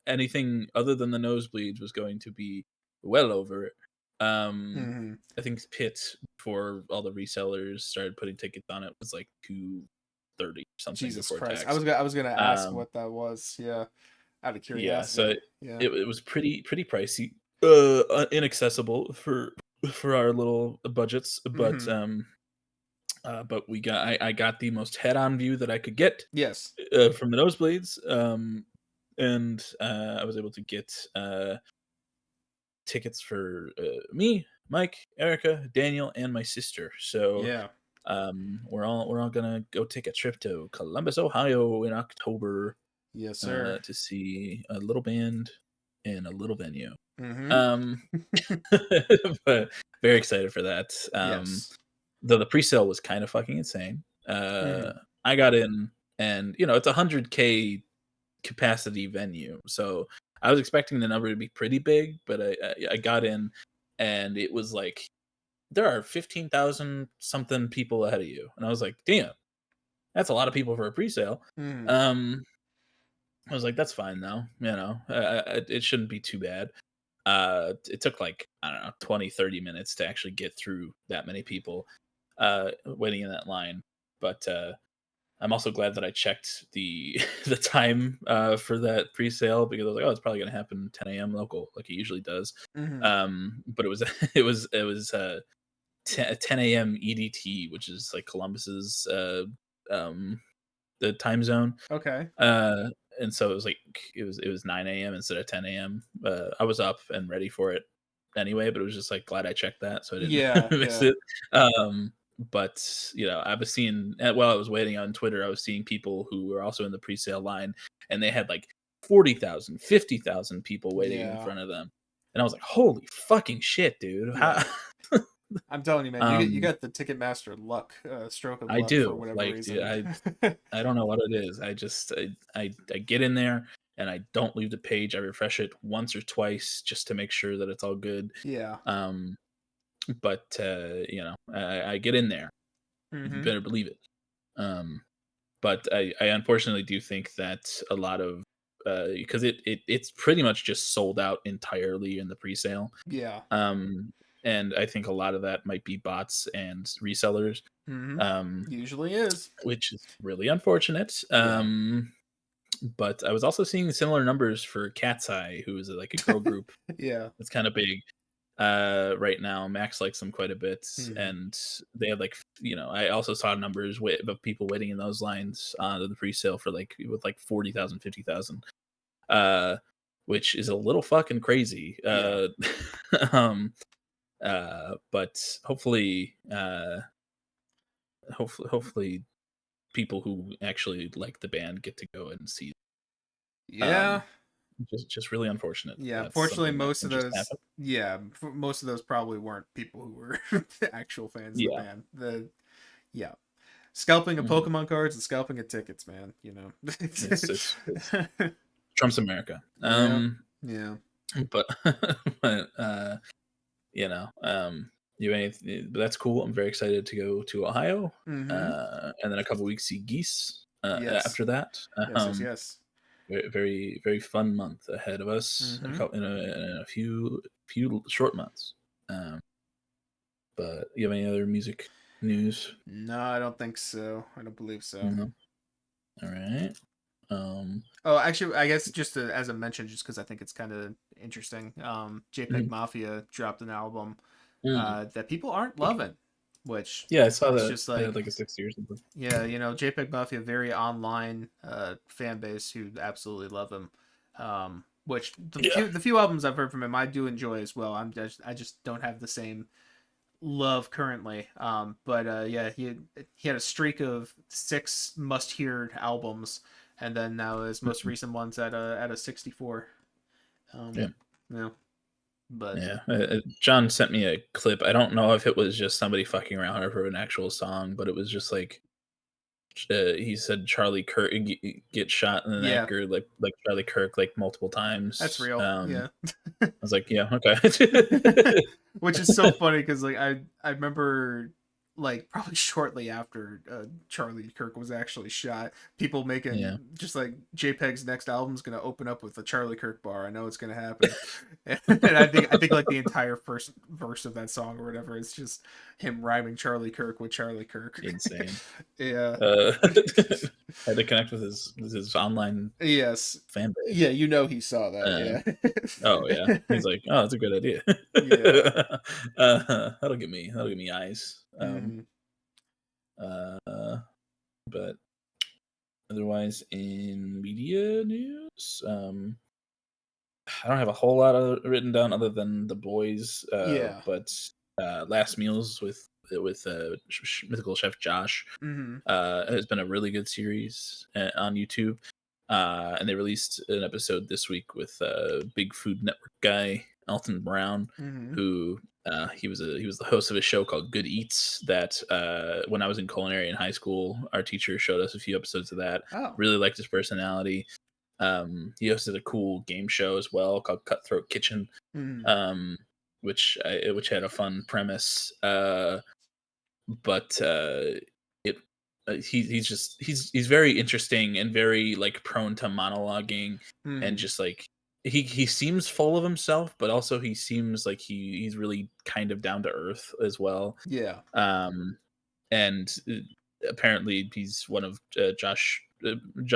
anything other than the nosebleeds was going to be well over it. Mm-hmm. I think Pitt, before all the resellers started putting tickets on it, was like 230 or something Jesus before Christ. tax. I was gonna ask Um, what that was. Yeah. Out of yeah, so curiosity. Yeah. it was pretty pricey, inaccessible for our little budgets, Mm-hmm. but I got the most head-on view that I could get Yes. from the nosebleeds, and I was able to get tickets for me, Mike, Erica, Daniel, and my sister. So Yeah. we're all gonna go take a trip to Columbus, Ohio in October Yes, sir. to see a little band in a little venue. Mm-hmm. Um, but very excited for that. Yes. Though the pre-sale was kind of fucking insane. Mm-hmm. I got in, and it's 100K capacity venue, so I was expecting the number to be pretty big, but I got in, and it was like there are 15,000 something people ahead of you, and I was like, damn, that's a lot of people for a pre-sale. Mm-hmm. Um, I was like, that's fine though, it shouldn't be too bad. It took like, I don't know, 20-30 minutes to actually get through that many people waiting in that line. But I'm also glad that I checked the the time for that pre-sale, because I was like, oh, it's probably going to happen 10 a.m. local, like it usually does. Mm-hmm. But it was it was 10 a.m. EDT, which is like Columbus's um, the time zone. Okay. Uh, and so it was 9 a.m. instead of 10 a.m. I was up and ready for it anyway, but it was just like glad I checked that so I didn't Yeah. miss Yeah. it. But I was seeing, while I was waiting on Twitter, I was seeing people who were also in the pre-sale line, and they had like 40,000, 50,000 people waiting in Yeah. front of them, and I was like, holy fucking shit, dude! Yeah. How? I'm telling you, man, you um, got the Ticketmaster luck, stroke of I luck for do, whatever like, dude, reason. I don't know what it is. I just I get in there, and I don't leave the page. I refresh it once or twice just to make sure that it's all good. Yeah. Um, but I get in there. You Mm-hmm. better believe it. Um, but I unfortunately do think that a lot of because it's pretty much just sold out entirely in the pre-sale. Yeah. Um, and I think a lot of that might be bots and resellers. Mm-hmm. Um, Usually is. which is really unfortunate. Yeah. But I was also seeing similar numbers for Cat's Eye, who is like a girl group Yeah. that's kind of big right now. Max likes them quite a bit, Mm-hmm. and they had like I also saw numbers of people waiting in those lines to the pre-sale for like with like 40,000, 50,000, which is a little fucking crazy. Yeah. Um, but hopefully people who actually like the band get to go and see. Yeah. Um, just really unfortunate. Yeah. That's Unfortunately, something that most can of just those. happen. Yeah, most of those probably weren't people who were actual fans of the Yeah. band. Yeah, scalping of Mhm. Pokemon cards and scalping of tickets, man. You know. It's Trump's America. Yeah. Yeah. But but you anything, but that's cool. I'm very excited to go to Ohio. Mm-hmm. And then a couple weeks see Geese Yes. after that. Yes. Yes. Yes. Very, very, very fun month ahead of us. Mm-hmm. In a few short months. But you have any other music? news? No, I don't think so. I don't believe so. No. All right. Um. Oh, actually, I guess just as a mention, just because I think it's kind of interesting. JPEG Mhm. Mafia dropped an album Mm. that people aren't loving, which Yeah, I saw it's that. just They had like, like a 60 or something. yeah, JPEG Mafia, very online fan base who absolutely love him. Which Yeah. the few albums I've heard from him, I do enjoy as well. I just don't have the same love currently. But yeah, he had a streak of 6 must hear albums, and then now his most Mhm. recent one's at a 64. Um, Yeah. yeah, but Yeah. John sent me a clip. I don't know if it was just somebody fucking around or for an actual song, but it was just like he said Charlie Kirk get shot in the yeah, neck or like Charlie Kirk like multiple that's times. real. Yeah. I was like, yeah, okay. Which is so funny because like I remember like probably shortly after Charlie Kirk was actually shot, people making Yeah. just like JPEG's next album's gonna open up with a Charlie Kirk bar. I know it's gonna happen, and I think like the entire first verse of that song or whatever is just him rhyming Charlie Kirk with Charlie Kirk. Insane. Yeah. Had to connect with his online Yes. fan Yeah, base. he saw that. Um, oh yeah, he's like, oh, that's a good idea. Yeah. That'll give me eyes. Hmm. But otherwise, in media news, I don't have a whole lot of written down other than the boys. Yeah. But last meals with mythical chef Josh Hmm. has been a really good series on YouTube. And they released an episode this week with Big Food Network guy Alton Brown, Hmm. who he was the host of a show called Good Eats. That when I was in culinary in high school, our teacher showed us a few episodes of that. Oh. Really liked his personality. He hosted a cool game show as well called Cutthroat Kitchen, Hmm. um, which had a fun premise. But it he's very interesting and very like prone to monologuing and Hmm. just like he seems full of himself, but also he seems like he's really kind of down to earth as well. Yeah. Um, and apparently he's one of Josh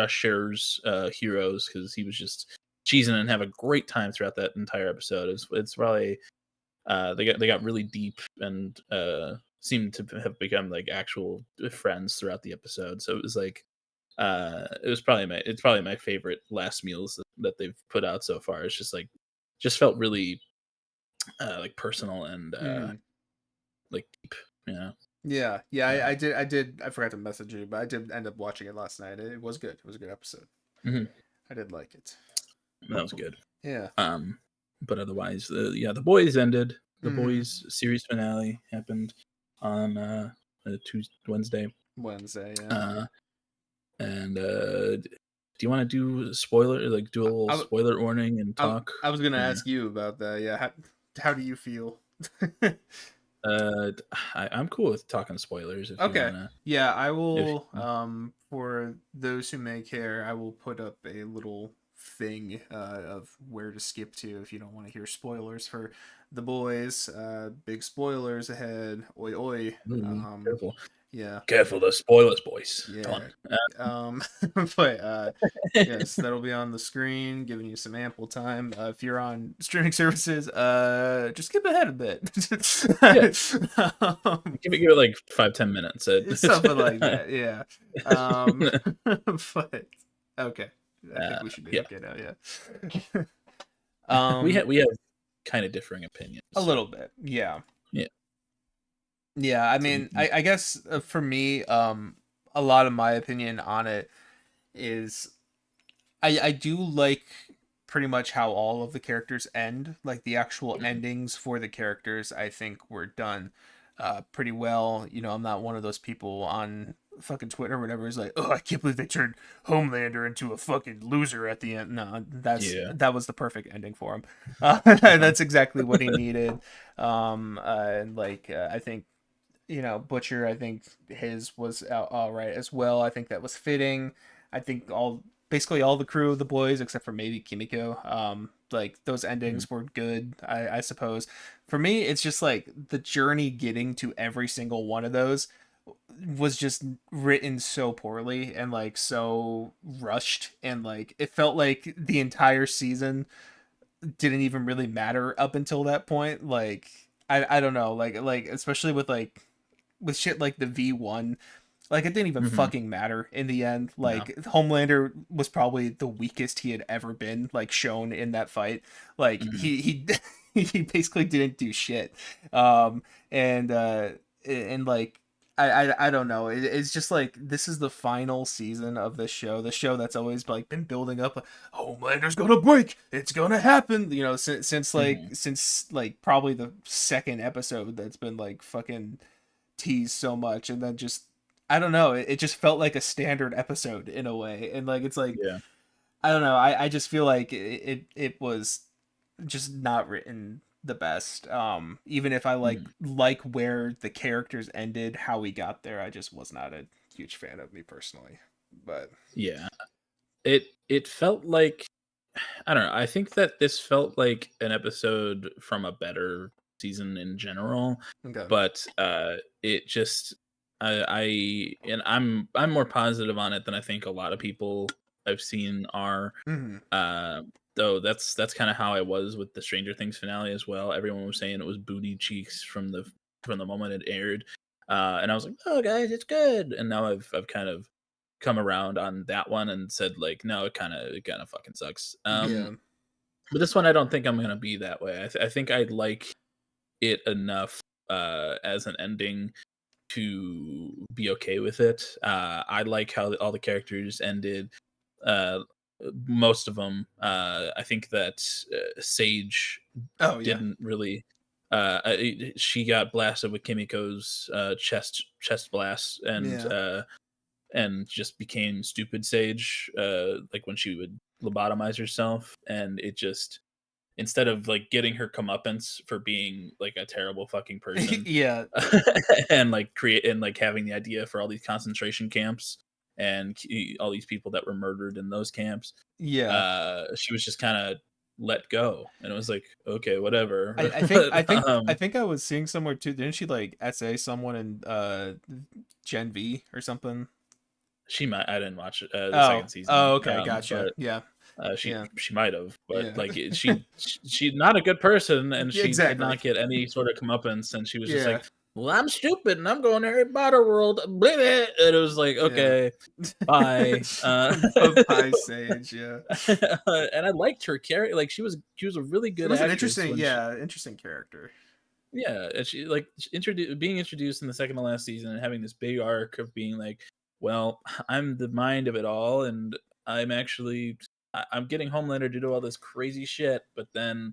Scherer's heroes because he was just cheesing and have a great time throughout that entire episode. It's probably they got really deep and seemed to have become like actual friends throughout the episode. So it was like it's probably my favorite last meals that they've put out so far. It's just like just felt really like personal and Hmm. like deep, you know. Yeah. Yeah. Uh, I forgot to message you, but I did end up watching it last night. It was good. It was a good episode. mhm, I did like it. that was good. Yeah. Um, but otherwise, the boys ended. The Hmm. boys series finale happened on Tuesday, Wednesday. Wednesday. Yeah. Uh, and do you want to do spoiler, like do a little I, spoiler warning and I, talk? I was gonna Or, ask you about that. Yeah. How do you feel? I'm cool with talking spoilers if you Okay. wanna. Yeah, I If will for those who may care, I will put up a little thing of where to skip to if you don't want to hear spoilers for the boys. Big spoilers ahead. Oi oi. ooh, Um careful, yeah. careful, the spoilers, boys. Come Yeah. on. But yes, that'll be on the screen, giving you some ample time. If you're on streaming services, just skip ahead a bit. Yeah, um, give it like 5-10 minutes. Something like that, yeah. Um, but okay, I think we should be Yeah, okay now. Yeah. we have um, we have kind of differing opinions. a So little bit, yeah, yeah, yeah. I so we mean, can. I guess for me, a lot of my opinion on it is I do like pretty much how all of the characters end. Like the actual endings for the characters, I think were done pretty well. I'm not one of those people on fucking Twitter or whatever is like, oh, I can't believe they turned Homelander into a fucking loser at the end. No, Yeah. that was the perfect ending for him. Uh-huh. That's exactly what he needed. And like I think Butcher, I think his was all right as well. I think that was fitting. I think all basically all the crew of the boys except for maybe Kimiko. Like those Mhm. endings were good, I suppose. For me, it's just like the journey getting to every single one of those was just written so poorly and like so rushed, and like it felt like the entire season didn't even really matter up until that point. Like I don't know, like especially with like with shit like the V1, like it didn't even Mhm. fucking matter in the end. No. Like Homelander was probably the weakest he had ever been, like shown in that fight. Like Mhm. he he basically didn't do shit. Um and like I don't know. It's just like this is the final season of this show. The show that's always like been building up. Homelander's gonna break. It's gonna happen. You know, Mhm. since like probably the second episode that's been like fucking teased so much, and then just I don't know, it just felt like a standard episode in a way, and like it's like Yeah. I don't know, I just feel like it was just not written the best. Even if I Mhm. like where the characters ended, how we got there, I just was not a huge fan of me personally. But Yeah. It felt like, I don't know. I think that this felt like an episode from a better season in general, okay. but it just and I'm more positive on it than I think a lot of people I've seen are. Hmm. Uh, though that's kind of how I was with the Stranger Things finale as well. Everyone was saying it was booty cheeks from the moment it aired, and I was like, "Oh, guys, it's good." And now I've kind of come around on that one and said like, "No, it kind of fucking sucks." Yeah. But this one, I don't think I'm gonna be that way. I think I like it enough as an ending to be okay with it. I like how all the characters ended. Uh, Most of them. I think that Sage Oh yeah. didn't really. She got blasted with Kimiko's chest blast, Yeah. and just became stupid Sage. Like when she would lobotomize herself, and it just, instead of like getting her comeuppance for being like a terrible fucking person, Yeah. and like create and like having the idea for all these concentration camps and all these people that were murdered in those camps, Yeah. she was just kind of let go, and it was like, okay, whatever. I think I But, think I think I was seeing somewhere too. Didn't she like essay someone in Gen V or something? she might. I didn't watch the Oh, second season, oh, okay, gotcha. but Yeah, she yeah, she might have, but yeah. like she's not a good person, and Yeah, she did exactly. not get any sort of comeuppance, and she was just Yeah, like, "Well, I'm stupid, and I'm going to Harry Potter world," blah, blah. And it was like, yeah. okay, bye. Pie Sage. Yeah, And I liked her character. Like she was a really it good was an actress interesting, when she, yeah, interesting character. yeah, and she like being introduced in the second to last season and having this big arc of being like, well, I'm the mind of it all, and I'm actually I'm getting Homelander to do all this crazy shit, but then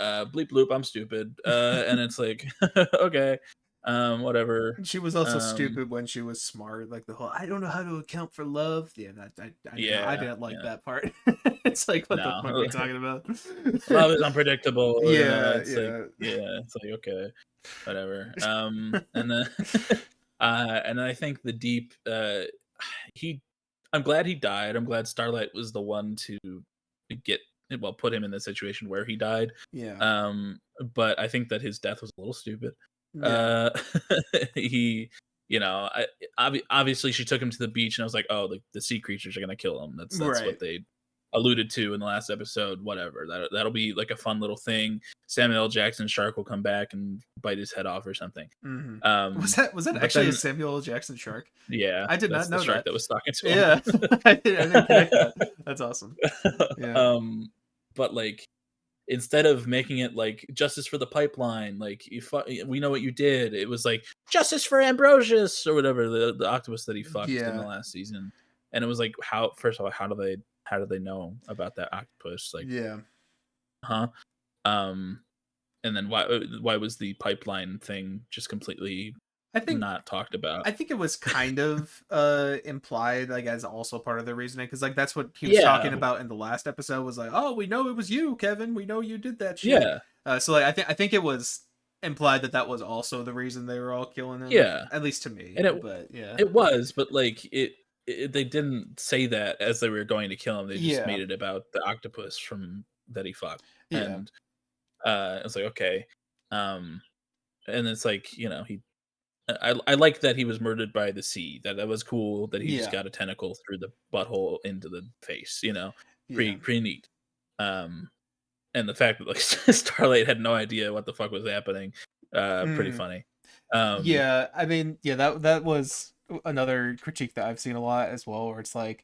bleep bloop, I'm stupid, and it's like, okay, whatever, She was also um, stupid when she was smart. Like the whole, I don't know how to account for love. Yeah, I yeah, didn't like yeah, that part. It's like, what the fuck are no, you talking about? love is unpredictable, Yeah, it's like, yeah. yeah, it's like, okay, whatever. And then and then I think the deep he I'm glad he died. I'm glad Starlight was the one to get, well, put him in the situation where he died. Yeah, Um, but I think that his death was a little stupid. yeah. Uh, he, obviously she took him to the beach, and I was like, oh, the sea creatures are gonna kill him. That's what Right. they alluded to in the last episode. Whatever. That'll be like a fun little thing. Samuel L. Jackson shark will come back and bite his head off or something. Hmm. Um, Was that but actually a then, Samuel L. Jackson shark? yeah, I did not that's the know shark that. that was talking to him. Yeah, I didn't connect that. That's awesome. Yeah. But like, instead of making it like justice for the pipeline, like we know what you did, it was like justice for Ambrosius or whatever, the octopus that he fucked in the Yeah. last season. And it was like, how, first of all, how do they know about that octopus? Like, Yeah. huh? Um, and then why was the pipeline thing just completely I think not talked about? I think it was kind of implied like as also part of the reasoning, because like that's what he was Yeah, talking about in the last episode, was like, oh, we know it was you, Kevin, we know you did that shit. yeah, So like I think it was implied that that was also the reason they were all killing him, yeah. at least to me, And but yeah. it was, but like they didn't say that as they were going to kill him. They just Yeah. made it about the octopus from that he fucked, Yeah. and it's like okay, um, and it's like he. I like that he was murdered by the sea. That was cool. That he just Yeah. got a tentacle through the butthole into the face. Yeah. Pretty neat. Um, and the fact that like Starlight had no idea what the fuck was happening, pretty Mm. funny. Yeah, I mean, yeah, that was another critique that I've seen a lot as well, where it's like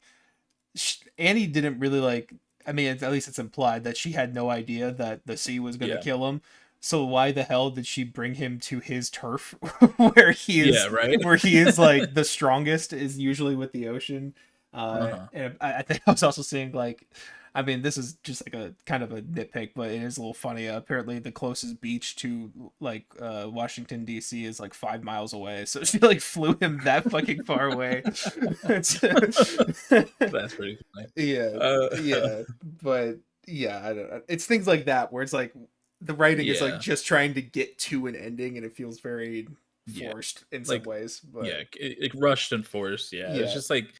Annie didn't really like. I mean, at least it's implied that she had no idea that the sea was gonna Yeah, kill him. So why the hell did she bring him to his turf, where he yeah, is, right. where he is like the strongest is usually with the ocean. Uh-huh. And I think I was also seeing like, I mean, this is just like a kind of a nitpick, but it is a little funny. Apparently, the closest beach to like Washington D.C. is like 5 miles away, so she like flew him that fucking far away. It's That's pretty funny. yeah, Uh, yeah, but yeah, I don't know. It's things like that where it's like the writing is like yeah, just trying to get to an ending, and it feels very yeah, forced in some like ways. yeah, But it rushed and forced. Yeah, it's yeah, just like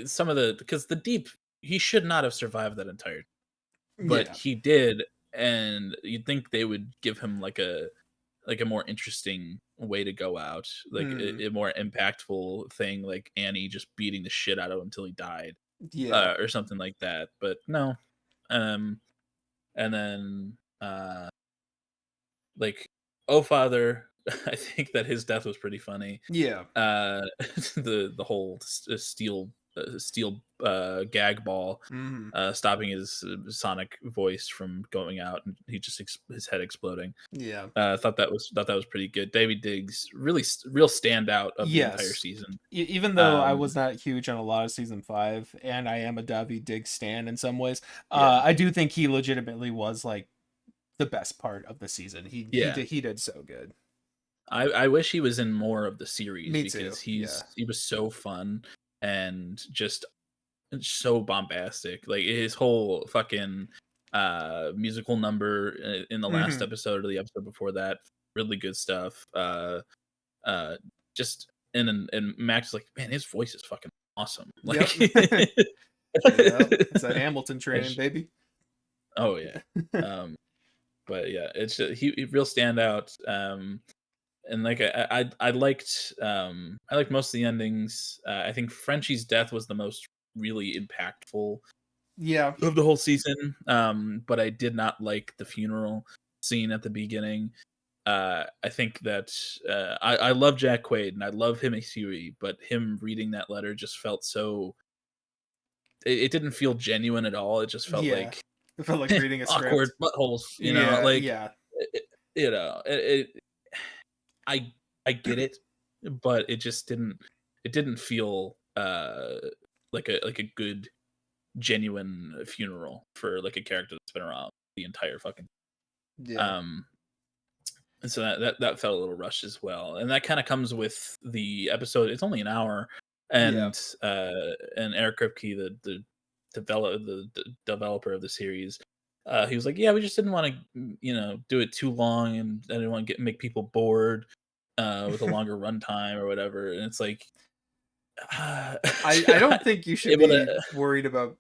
some of the because the deep he should not have survived that entire, but yeah, he did, and you'd think they would give him like a more interesting way to go out, like mm, a more impactful thing, like Annie just beating the shit out of him until he died, yeah, or something like that. But no, um, and then like oh father, I think that his death was pretty funny. yeah, Uh, the whole steel gag ball mm, stopping his sonic voice from going out, and he just his head exploding. yeah. Thought that was pretty good. David Diggs really real standout of the entire Yes. season. Even though I Um, was not huge on a lot of season 5, and I am a Davi Dig stan in some ways, yeah, I do think he legitimately was like the best part of the season. yeah. He did so good. I wish he was in more of the series Me too. because Yeah. he was so fun and just so bombastic. Like his whole fucking musical number in the last Hmm. episode or the episode before that, really good stuff. Just and Max is like, man, his voice is fucking awesome. Yep. Like, Yep. It's a Hamilton training, it's- baby. oh yeah. But yeah, it's he real standout. And like I liked I liked most of the endings. I think Frenchie's death was the most really impactful Yeah. of the whole season. But I did not like the funeral scene at the beginning. I think that I love Jack Quaid and I love him as Huey, but him reading that letter just felt so. It didn't feel genuine at all. It just felt Yeah. like It felt like reading a awkward script. buttholes. Yeah. Like Yeah. it, I I get it, but it didn't feel like a good genuine funeral for like a character that's been around the entire fucking Yeah. um and so that felt a little rushed as well. And that kind of comes with the episode. It's only an hour, Yeah. and Eric Kripke, the developer of the series, he was like, yeah, we just didn't want to do it too long, and I didn't want to make people bored with a longer runtime or whatever. And it's like uh, I don't think you should able to be worried about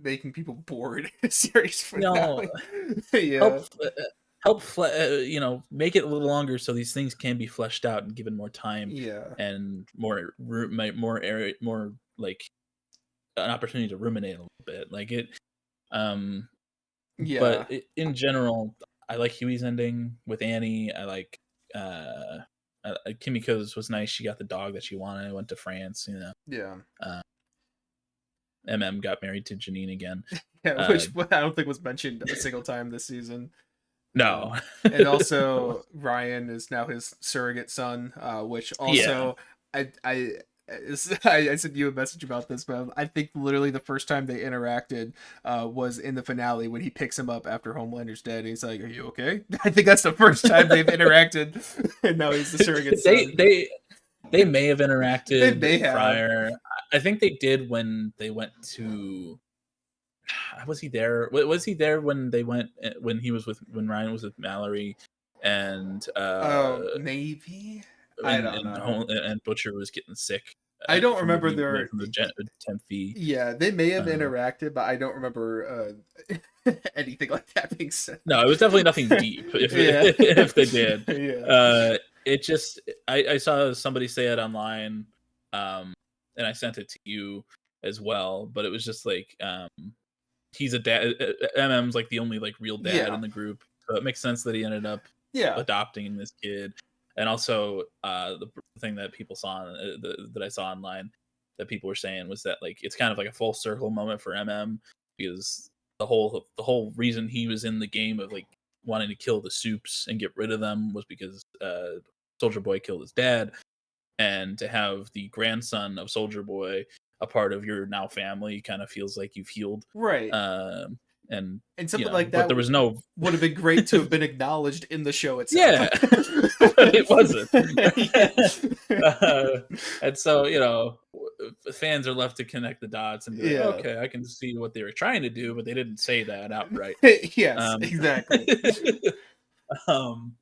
making people bored in a series no finale. Yeah. help make it a little longer so these things can be fleshed out and given more time Yeah. and more area, more like an opportunity to ruminate a little bit, like it. um Yeah. but in general, I like Huey's ending with Annie. I like uh Kimiko's was nice. She got the dog that she wanted, went to France. Yeah. uh MM got married to Janine again. Yeah, uh which I don't think was mentioned a single time this season. no. And also Ryan is now his surrogate son, which Yeah. also I I sent you a message about this, but I think literally the first time they interacted was in the finale when he picks him up after Homelander's dead. And he's like, "Are you okay?" I think that's the first time they've interacted, and now he's the surrogate they son. they they may have They may interacted have. prior. I think they did when they went to. Was he there? Was he there when they went when Ryan was with Mallory, and Oh, maybe. I don't know. and Butcher was getting sick? I don't from the remember V, their. from the 10th V. Yeah, they may have Uh, interacted, but I don't remember anything like that being said. no, it was definitely nothing deep. If Yeah. if they did, Yeah. it just I saw somebody say it online, and I sent it to you as well. But it was just like he's a dad. MM's like the only like real dad Yeah. in the group, so it makes sense that he ended up Yeah. adopting this kid. And also, the thing that people saw that I saw online that people were saying was that like it's kind of like a full circle moment for MM, because the whole reason he was in the game of like wanting to kill the Soups and get rid of them was because Soldier Boy killed his dad, and to have the grandson of Soldier Boy a part of your now family kind of feels like you've healed. Right. Um, and And you something know, like but that there was no would have been great to have been acknowledged in the show itself. yeah, but it wasn't. Yeah. And so you know, fans are left to connect the dots and be like, Yeah. okay, I can see what they were trying to do, but they didn't say that outright. Yes, Um, exactly. um,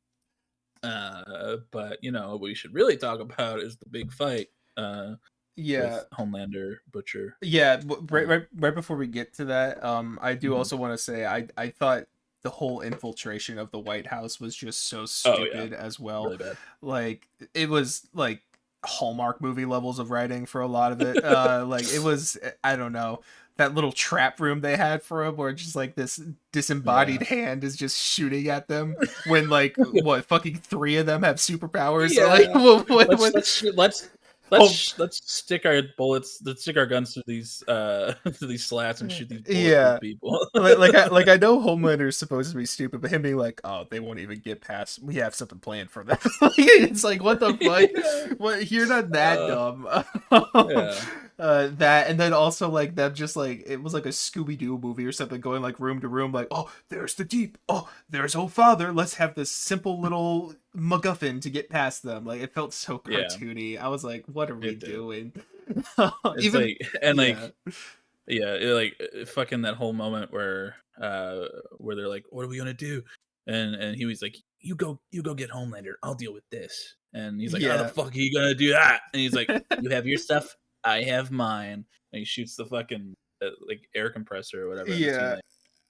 but you know, what we should really talk about is the big fight Yeah. with Homelander, Butcher. Yeah, Uh, right before we get to that, I do mhm. also want to say I thought the whole infiltration of the White House was just so Oh yeah, stupid as well. really bad. Like it was like Hallmark movie levels of writing for a lot of it. Like it was, I don't know, that little trap room they had for him where just like this Yeah, disembodied hand is just shooting at them when like what fucking three of them have superpowers. So like yeah. Let's what let's let's oh let's stick our bullets. Let's stick our guns to these to these slats and shoot these bulletproof yeah. people. Like I know Homelander is supposed to be stupid, but him being like, "Oh, they won't even get past. We have something planned for them." It's like, what the Yeah. fuck? What? You're not that Uh, dumb. yeah. That and then also like them just like it was like a Scooby Doo movie or something, going like room to room, like, "Oh, there's the Deep. Oh, there's Oh Father. Let's have this simple little MacGuffin to get past them." Like it felt so Yeah. cartoony. I was like, "What are we It did. doing?" It's Even like and yeah, like yeah, like fucking that whole moment where they're like, "What are we gonna do?" And he was like, you go get Homelander. I'll deal with this." And he's like, "How the yeah. fuck are you gonna do that?" And he's like, "You have your stuff, I have mine." And he shoots the fucking like air compressor or whatever in the Yeah, ceiling,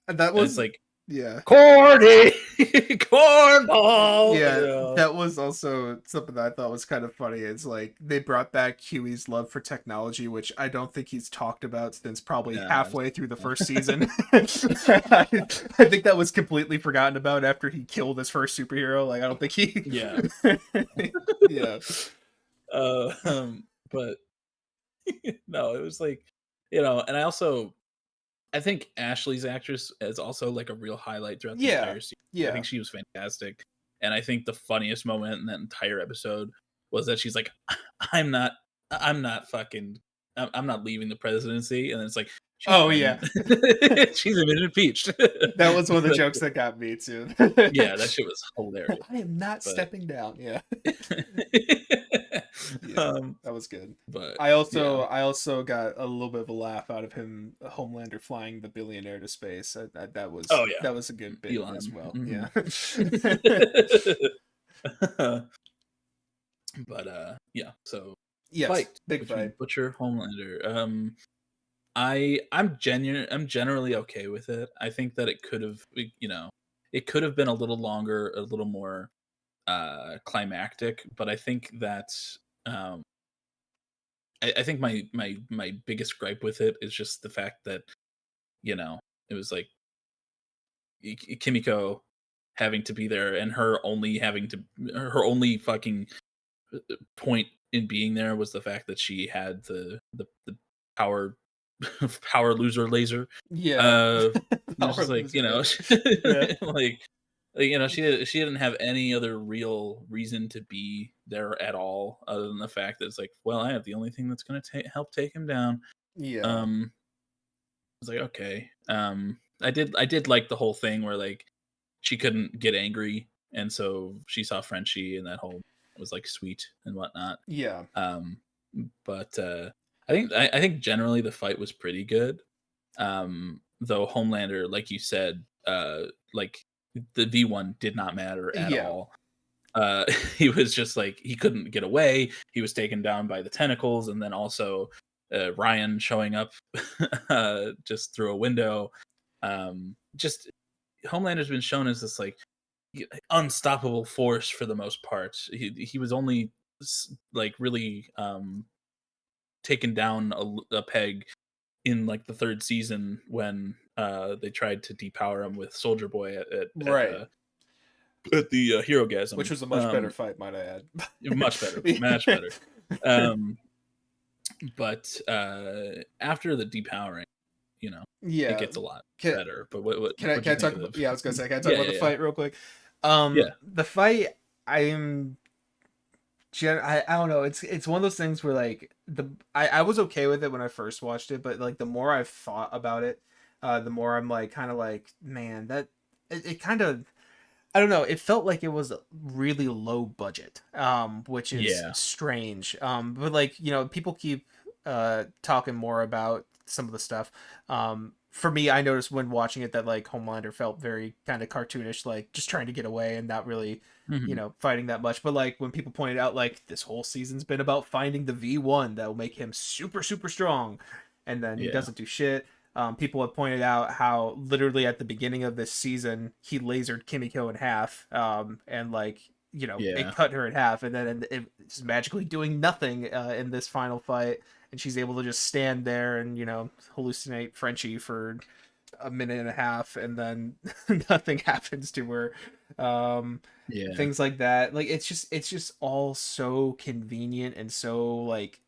that and it's was like yeah. corny, cornball. You Yeah, know? that was also something that I thought was kind of funny. It's like they brought back Huey's love for technology, which I don't think he's talked about since probably Yeah, halfway through the first season. I think that was completely forgotten about after he killed his first superhero. Like I don't think he. yeah. Yeah, But no, it was like you know, and I think Ashley's actress is also like a real highlight throughout the yeah, entire series. I yeah, think she was fantastic, and I think the funniest moment in that entire episode was that she's like, "I'm not, I'm not fucking, I'm not leaving the presidency," and then it's like she's oh been, yeah. she's been impeached. That was one of the But, jokes that got me too. yeah, that shit was hilarious. I am not But, stepping down. Yeah. Yeah, um, that was good. but I also yeah, I also got a little bit of a laugh out of him, Homelander flying the billionaire to space. oh yeah, That was a good bit as Elon. well. Mhm. Yeah. But yeah, so the Yes, fight big between fight. Butcher Homelander. I'm generally okay with it. I think that it could have you know, it could have been a little longer, a little more climactic, but I think that um I think my biggest gripe with it is just the fact that, you know, it was like Kimiko having to be there and her only fucking point in being there was the fact that she had the power power loser laser. Yeah. Uh, it's Power just like you loser know, laser. Yeah. like you know, she didn't have any other real reason to be there at all, other than the fact that it's like, well, I have the only thing that's gonna help take him down. Yeah. I was like, okay. I did like the whole thing where like she couldn't get angry, and so she saw Frenchie, and that whole was like sweet and whatnot. Yeah. Um, but I think generally the fight was pretty good. Though Homelander, like you said, like the V1 did not matter at Yeah. all. he was just like he couldn't get away. He was taken down by the tentacles, and then also Ryan showing up just through a window. Just Homelander's been shown as this like unstoppable force for the most part. He was only like really taken down a peg in like the third season when they tried to depower him with Soldier Boy Right. at the Hero Gasm, Which was a much better fight, might I add. much better, much better. But after the depowering, it gets a lot better. But what can I talk of? about? Yeah, I was gonna say, can I talk about the fight real quick? Yeah. The fight, I don't know. It's one of those things where like I was okay with it when I first watched it, but like the more I've thought about it, the more I'm like kind of like, man, that it kind of, I don't know. It felt like it was really low budget, which is strange. But like people keep talking more about some of the stuff. For me, I noticed when watching it that like Homelander felt very kind of cartoonish, like just trying to get away and not really, fighting that much. But like when people pointed out like this whole season's been about finding the V1 that will make him super super strong, and then he doesn't do shit. People have pointed out how literally at the beginning of this season he lasered Kimiko in half, and like it cut her in half, and then it's magically doing nothing in this final fight, and she's able to just stand there and hallucinate Frenchie for a minute and a half, and then nothing happens to her. Things like that. Like it's just all so convenient and so like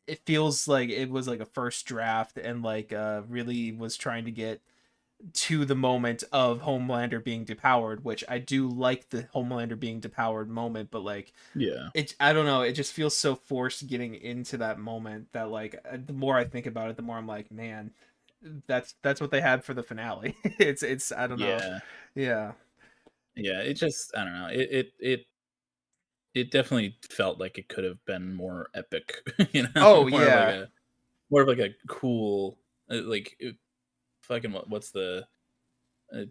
it feels like it was like a first draft and like really was trying to get to the moment of Homelander being depowered, which I do like the Homelander being depowered moment, but like I don't know, it just feels so forced getting into that moment that like the more I think about it, the more I'm like, man, that's what they had for the finale. It's I don't know. Yeah. It just I don't know. It definitely felt like it could have been more epic, Oh more yeah. of like a cool fucking what's the uh,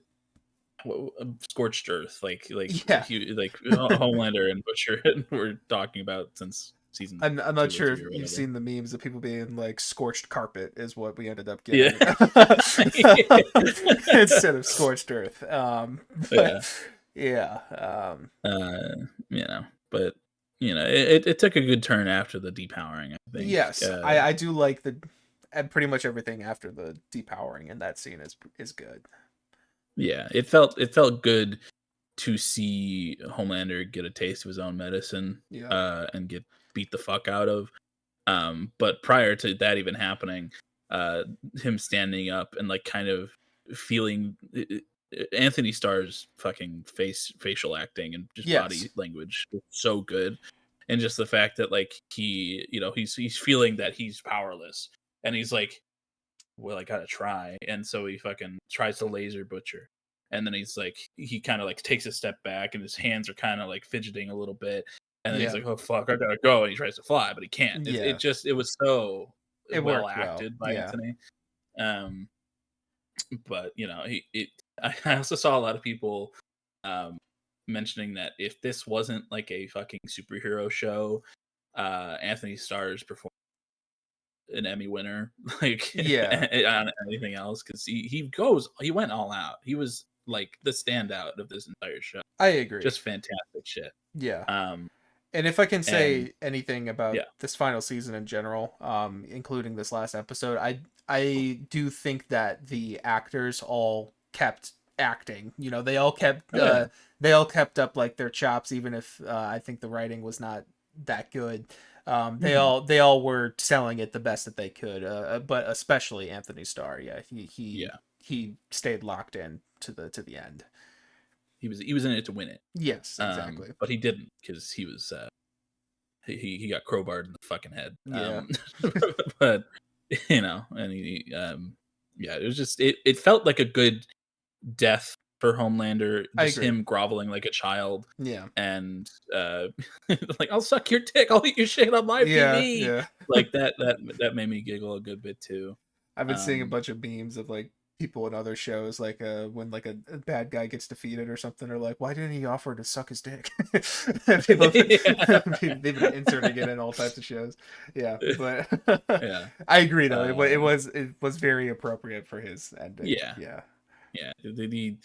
scorched earth Yeah. Homelander and Butcher were talking about since season I'm not 2 or sure 3 if or you've whatever. seen the memes of people being like scorched carpet is what we ended up Yeah. getting instead of scorched earth. But yeah. But it took a good turn after the depowering, I think. Yes, I do like pretty much everything after the depowering in that scene is good. Yeah, it felt good to see Homelander get a taste of his own medicine, and get beat the fuck out of. But prior to that even happening, him standing up and like kind of feeling Anthony Starr's fucking facial acting and just body language was so good, and just the fact that like he's feeling that he's powerless, and he's like, well, I gotta try. And so he fucking tries to laser Butcher. And then he's like, he kind of like takes a step back and his hands are kind of like fidgeting a little bit. And then he's like, oh, fuck, I gotta go. And he tries to fly, but he can't. It was so It well worked well. acted by Anthony. But, I also saw a lot of people mentioning that if this wasn't like a fucking superhero show, Anthony Starr's performance an Emmy winner, like on anything else, because he went all out. He was like the standout of this entire show. I agree. Just fantastic shit. Yeah. And if I can say anything about yeah. this final season in general, including this last episode, I do think that the actors all kept acting. You know, they all kept up like their chops, even if I think the writing was not that good. They all were selling it the best that they could, but especially Anthony Starr. Yeah, he stayed locked in to the end. He was in it to win it. Yes, exactly. But he didn't, because he was he got crowbarred in the fucking head. Yeah. But and he it was just it felt like a good death for Homelander, just him groveling like a child. Yeah. And like, I'll suck your dick, I'll eat your shit on my TV. Yeah. Like that made me giggle a good bit too. I've been seeing a bunch of memes of like people in other shows, like when like a bad guy gets defeated or something, or like, why didn't he offer to suck his dick? People Yeah. they've been inserting it in all types of shows. Yeah, but Yeah. I agree though. Uh, It was very appropriate for his ending. yeah. Yeah. Yeah. The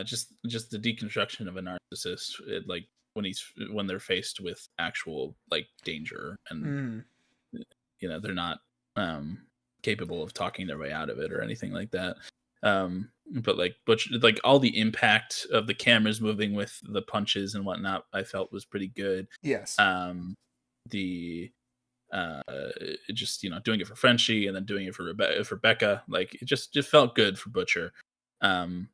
just the deconstruction of a narcissist, like when they're faced with actual like danger, and Mm. they're not capable of talking their way out of it or anything like that. But like all the impact of the cameras moving with the punches and whatnot, I felt was pretty good. Yes. The just doing it for Frenchie and then doing it for Becca, like it just felt good for Butcher. I'm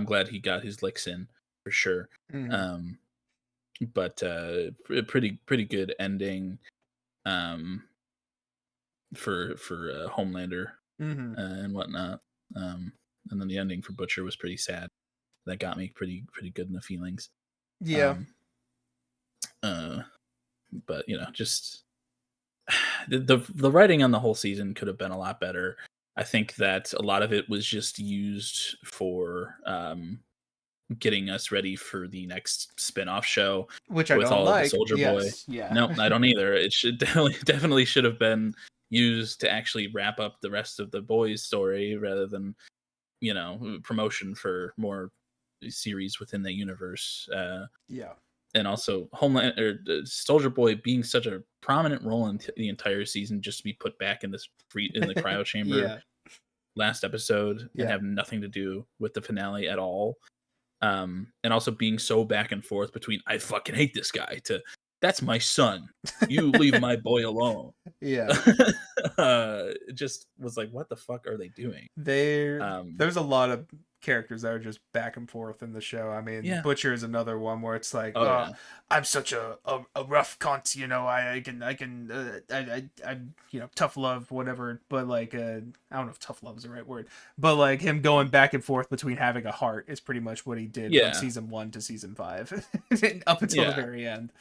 glad he got his licks in for sure. Mm. um but pretty good ending um for Homelander Mm-hmm. and whatnot. And then the ending for Butcher was pretty sad. That got me pretty good in the feelings. Yeah. Um, uh, but just the writing on the whole season could have been a lot better. I think that a lot of it was just used for getting us ready for the next spin-off show Which I with don't all of the like. Soldier Boy. Yes. Yeah. No, I don't either. It should definitely should have been used to actually wrap up the rest of the boys' story rather than promotion for more series within the universe. Yeah. And also Homeland or Soldier Boy being such a prominent role in the entire season, just to be put back in the cryo chamber Yeah. last episode and Yeah. have nothing to do with the finale at all. And also being so back and forth between I fucking hate this guy to that's my son, you leave my boy alone. Yeah. It just was like, what the fuck are they doing? There's a lot of characters that are just back and forth in the show. I mean, Yeah. Butcher is another one where it's like, Oh yeah. I'm such a rough cunt, you know. I can I tough love whatever, but like I don't know if tough love is the right word, but like him going back and forth between having a heart is pretty much what he did from Yeah. season 1 to season 5 up until the Yeah. very end.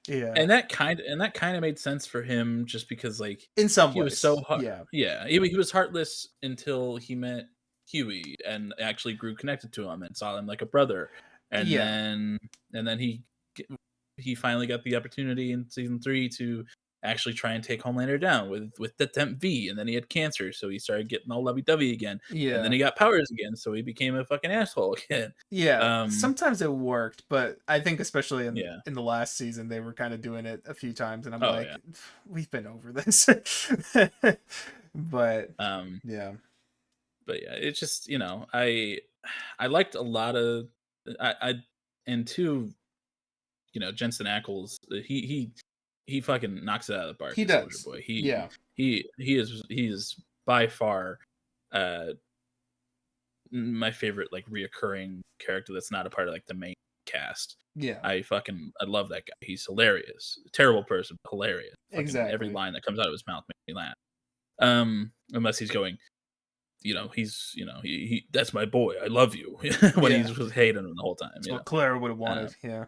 Yeah, And that kind of made sense for him just because like in some he was so ways. Yeah, yeah, he was heartless until he met Huey and actually grew connected to him and saw him like a brother. And yeah, then he finally got the opportunity in season 3 to actually try and take Homelander down with the Temp V, and then he had cancer, so he started getting all lovey-dovey again. And then yeah. he got powers again, so he became a fucking asshole again. Yeah, Um sometimes it worked, but I think especially yeah. in the last season they were kind of doing it a few times, and I'm Oh like, yeah. we've been over this. But Um yeah, but yeah, it's just I liked a lot of I and two Jensen Ackles, he fucking knocks it out of the park he as Soldier does. Boy. Yeah, He is by far uh my favorite like reoccurring character that's not a part of like the main cast. yeah, I love that guy. He's hilarious. Terrible person, but hilarious. Fucking every exactly. line that comes out of his mouth makes me laugh. Unless he's going, he that's my boy. I love you when Yeah, he's just hating him the whole time. that's what Clara would have Uh, wanted. Yeah,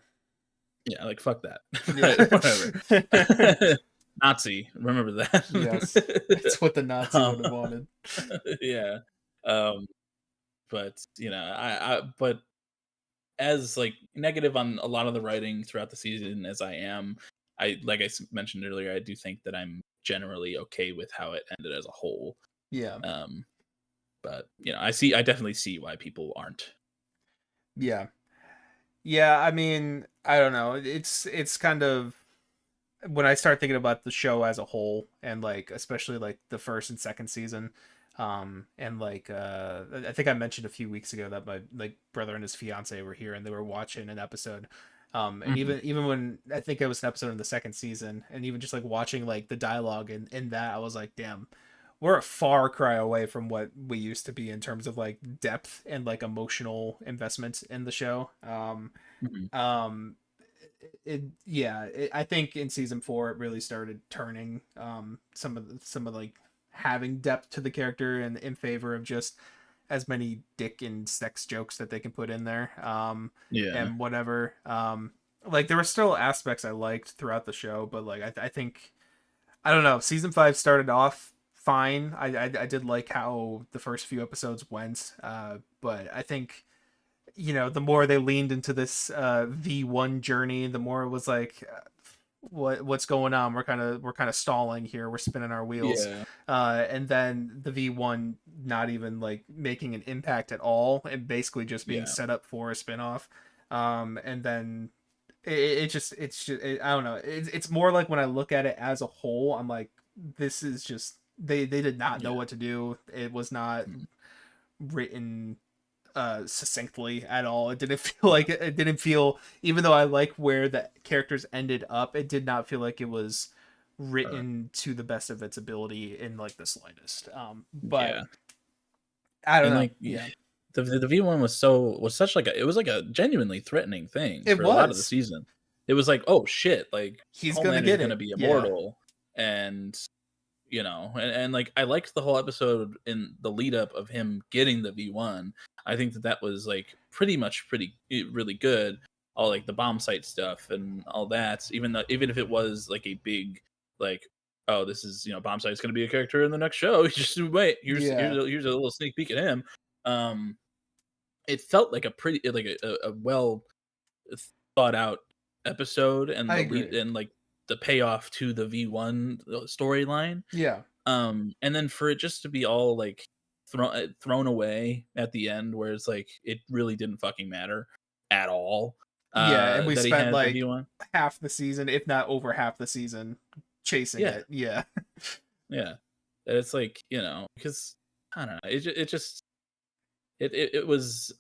yeah, like fuck that. yeah, Whatever. Nazi, remember yes, it's that. what the Nazi would have um, wanted. yeah. Um, but but as like negative on a lot of the writing throughout the season as I am, mentioned earlier, I do think that I'm generally okay with how it ended as a whole. Yeah, Um, but I definitely see why people aren't. yeah, yeah. I mean, I don't know. It's kind of when I start thinking about the show as a whole, and like especially like the first and second season, and like I think I mentioned a few weeks ago that my like brother and his fiance were here and they were watching an episode, and Mhm. even when I think it was an episode in the second season, and even just like watching like the dialogue in that, I was like, damn, we're a far cry away from what we used to be in terms of like depth and like emotional investment in the show. Mhm. Um, yeah, I think in season 4 it really started turning some of like having depth to the character and in favor of just as many dick and sex jokes that they can put in there, Yeah. and whatever. Like there were still aspects I liked throughout the show, but like I think I don't know, season 5 started off fine. I did like how the first few episodes went, but I think, the more they leaned into this V1 journey, the more it was like, what's going on? We're kind of stalling here. We're spinning our wheels, Yeah. and then the V1 not even like making an impact at all, and basically just being Yeah. set up for a spinoff. And then I don't know. It's more like when I look at it as a whole, I'm like, this is just they did not know Yeah. what to do. It was not Mm. written succinctly at all. It didn't feel like it didn't feel, even though I like where the characters ended up, it did not feel like it was Uh, written to the best of its ability in like the slightest. But yeah. I don't And know. like Yeah, the V1 was such like it was like a genuinely threatening thing it for a lot of the was. season. It was like, oh shit, like He's gonna Homelander's get gonna it. be Yeah, immortal, and and like I liked the whole episode in the lead up of him getting the V1. I think that was like really good. All like the bomb site stuff and all that. Even if it was like a big like, oh, this is bomb site's going to be a character in the next show. Just wait. yeah. Here's a little sneak peek at him. Um, it felt like a pretty like a well thought out episode, and I the lead agree. and like the payoff to the V1 storyline. Yeah, And then for it just to be all like thrown away at the end, where it's like it really didn't fucking matter at all. yeah. And we That he spent had the like V1. half the season, if not over half the season, chasing Yeah, it. Yeah, yeah. That it's like because I don't know. It just it was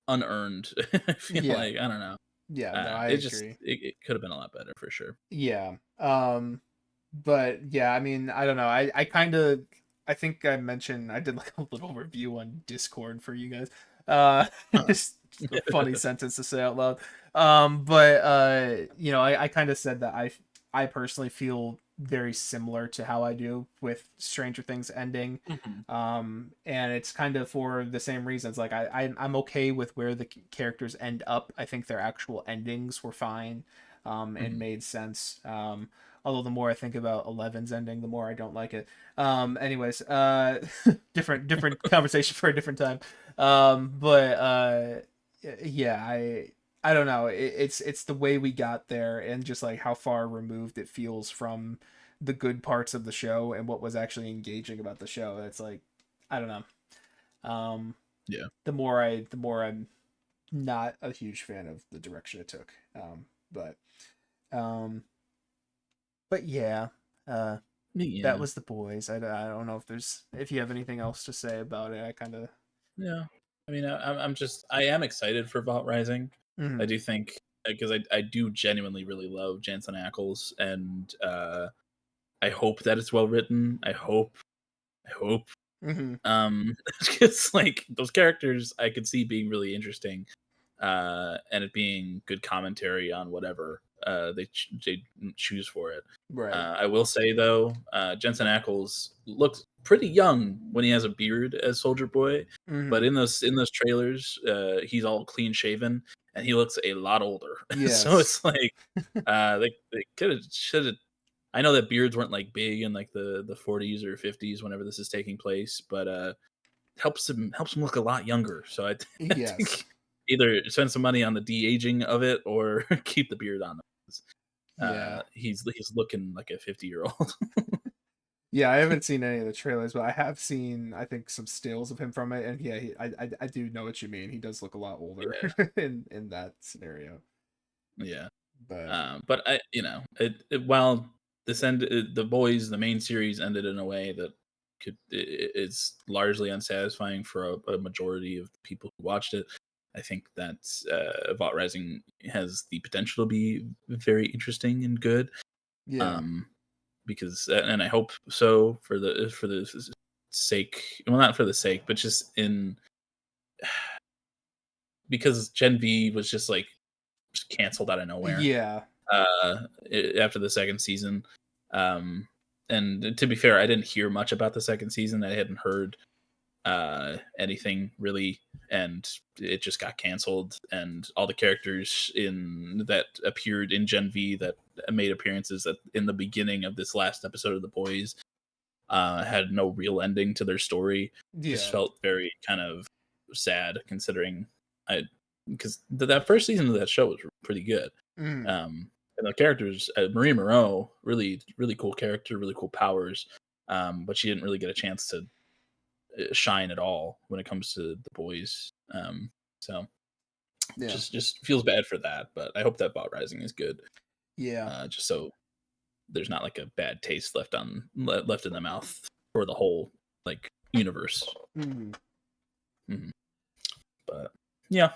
unearned. I feel yeah, like I don't know. yeah. No, I It just agree. it could have been a lot better for sure. Yeah. But yeah, I mean, I don't know. I kind of, I think I mentioned I did like a little review on Discord for you guys. Huh. Just a funny sentence to say out loud. But I kind of said that I personally feel very similar to how I do with Stranger Things ending. Mhm. And it's kind of for the same reasons. Like I'm okay with where the characters end up. I think their actual endings were fine, and Mhm. made sense. Although the more I think about Eleven's ending, the more I don't like it. Anyways, different conversation for a different time. But yeah, I don't know. It's the way we got there, and just like how far removed it feels from the good parts of the show and what was actually engaging about the show. It's like, I don't know. Um, Yeah. the more I'm not a huge fan of the direction it took. But um, but yeah, uh, that Yeah. was the boys. I don't know if you have anything else to say about it. I kind of. Yeah. I mean, I am excited for Vault Rising. I Mm-hmm. do think because I do genuinely really love Jansen Ackles, and I hope that it's well written. I hope Mm-hmm. it's like those characters I could see being really interesting, and it being good commentary on whatever they choose for it. Right. I will say though, Jensen Ackles looks pretty young when he has a beard as Soldier Boy, but Mm-hmm. in those trailers, he's all clean shaven and he looks a lot older. So Yes. it's like they could have should have. I know that beards weren't like big in like the 40s or 50s whenever this is taking place, but helps him look a lot younger. So I, I Yes. think either spend some money on the de aging of it or keep the beard on. Yeah. He's looking like a 50-year-old. Yeah, I haven't seen any of the trailers, but I have seen, I think, some stills of him from it, and yeah, I do know what you mean. He does look a lot older Yeah, in that scenario. yeah. But But while the boys, the main series ended in a way that is largely unsatisfying for a majority of the people who watched it. I think that Vault Rising has the potential to be very interesting and good. yeah, Um, because and I hope so for the sake, well, not for the sake, but just in because Gen V was just like just canceled out of nowhere yeah, after the second season. Um, and to be fair, I didn't hear much about the second season. I hadn't heard anything really, and it just got canceled. And all the characters in that appeared in Gen V that made appearances in the beginning of this last episode of The Boys had no real ending to their story. Just Yeah. felt very kind of sad considering I because that first season of that show was pretty good. Mm. And the characters, Marie Moreau, really really cool character, really cool powers. But she didn't really get a chance to shine at all when it comes to the boys. So Yeah. just feels bad for that. But I hope that Bot Rising is good. Yeah. Just so there's not like a bad taste left in the mouth for the whole like universe. Mm. Mm-hmm. But yeah,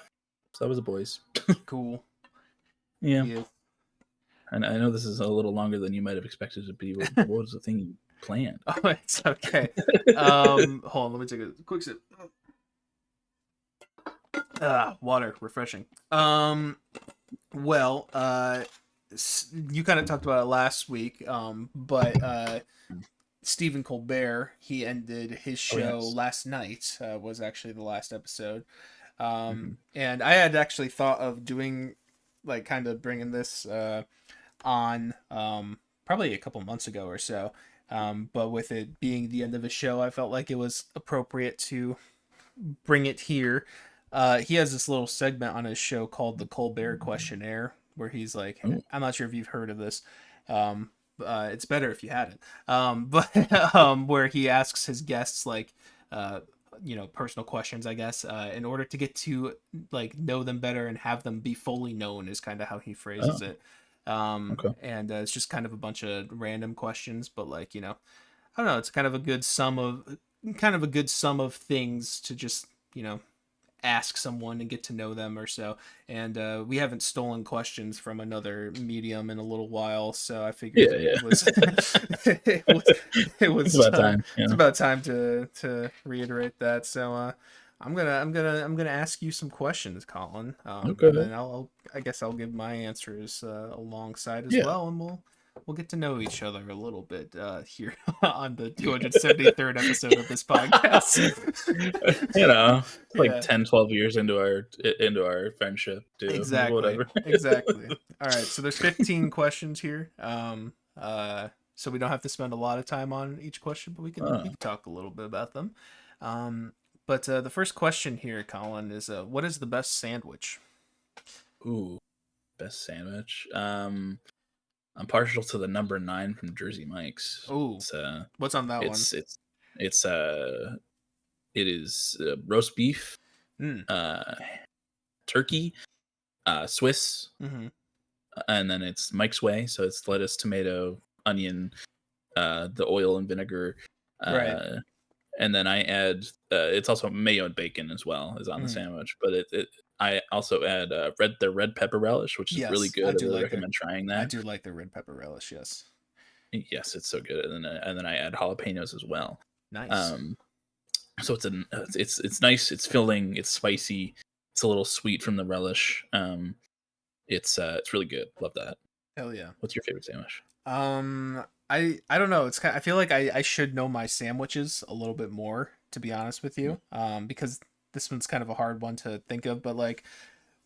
so that was the boys. Cool. Yeah. Yeah. And I know this is a little longer than you might have expected it to be. What was the thing you planned? Oh, it's okay. Hold on, let me take a quick sip. Water, refreshing. Well, you kind of talked about it last week, but Stephen Colbert, he ended his Oh show yes. last night. Was actually the last episode. Mm-hmm. And I had actually thought of doing, like, kind of bringing this on probably a couple months ago or so. But with it being the end of his show, I felt like it was appropriate to bring it here. He has this little segment on his show called the Colbert QuestionNaire, where he's like, Oh. I'm not sure if you've heard of this. It's better if you hadn't. But where he asks his guests like, personal questions, I guess, in order to get to like know them better and have them be fully known is kind of how he phrases Oh. it. Okay. And it's just kind of a bunch of random questions, but like, I don't know, it's kind of a good sum of things to just, ask someone and get to know them or so. And we haven't stolen questions from another medium in a little while, so I figured Yeah. it was it It's was about time. it's about time to reiterate that. So I'm gonna ask you some questions, Colin, and Okay. then I guess I'll give my answers alongside as Yeah. well, and we'll get to know each other a little bit here on the 273rd episode of this podcast. Like Yeah, 10, 12 years into our friendship too. exactly, Whatever. exactly. All right, so there's 15 questions here. So we don't have to spend a lot of time on each question, but we can talk a little bit about them. Um, but the first question here, Colin, is what is the best sandwich? Ooh, best sandwich. I'm partial to the number 9 from Jersey Mike's. Oh, what's on that one? It's it's it is roast beef, Mm. turkey, Swiss, Mm-hmm. and then it's Mike's Way. So it's lettuce, tomato, onion, the oil and vinegar, Right. and then I add. It's also mayo and bacon as well is on the Mm. sandwich, but I also add red pepper relish, which is really Yes, good. I I do really like their recommend trying I that. do like the red pepper relish. Yes. Yes, it's so good, and then I add jalapenos as well. Nice. Um, so it's nice. It's filling. It's spicy. It's a little sweet from the relish. It's really good. Love that. Hell yeah. What's your favorite sandwich? I don't know. I feel like I should know my sandwiches a little bit more, to be honest with Mm. you. Because this one's kind of a hard one to think of, but like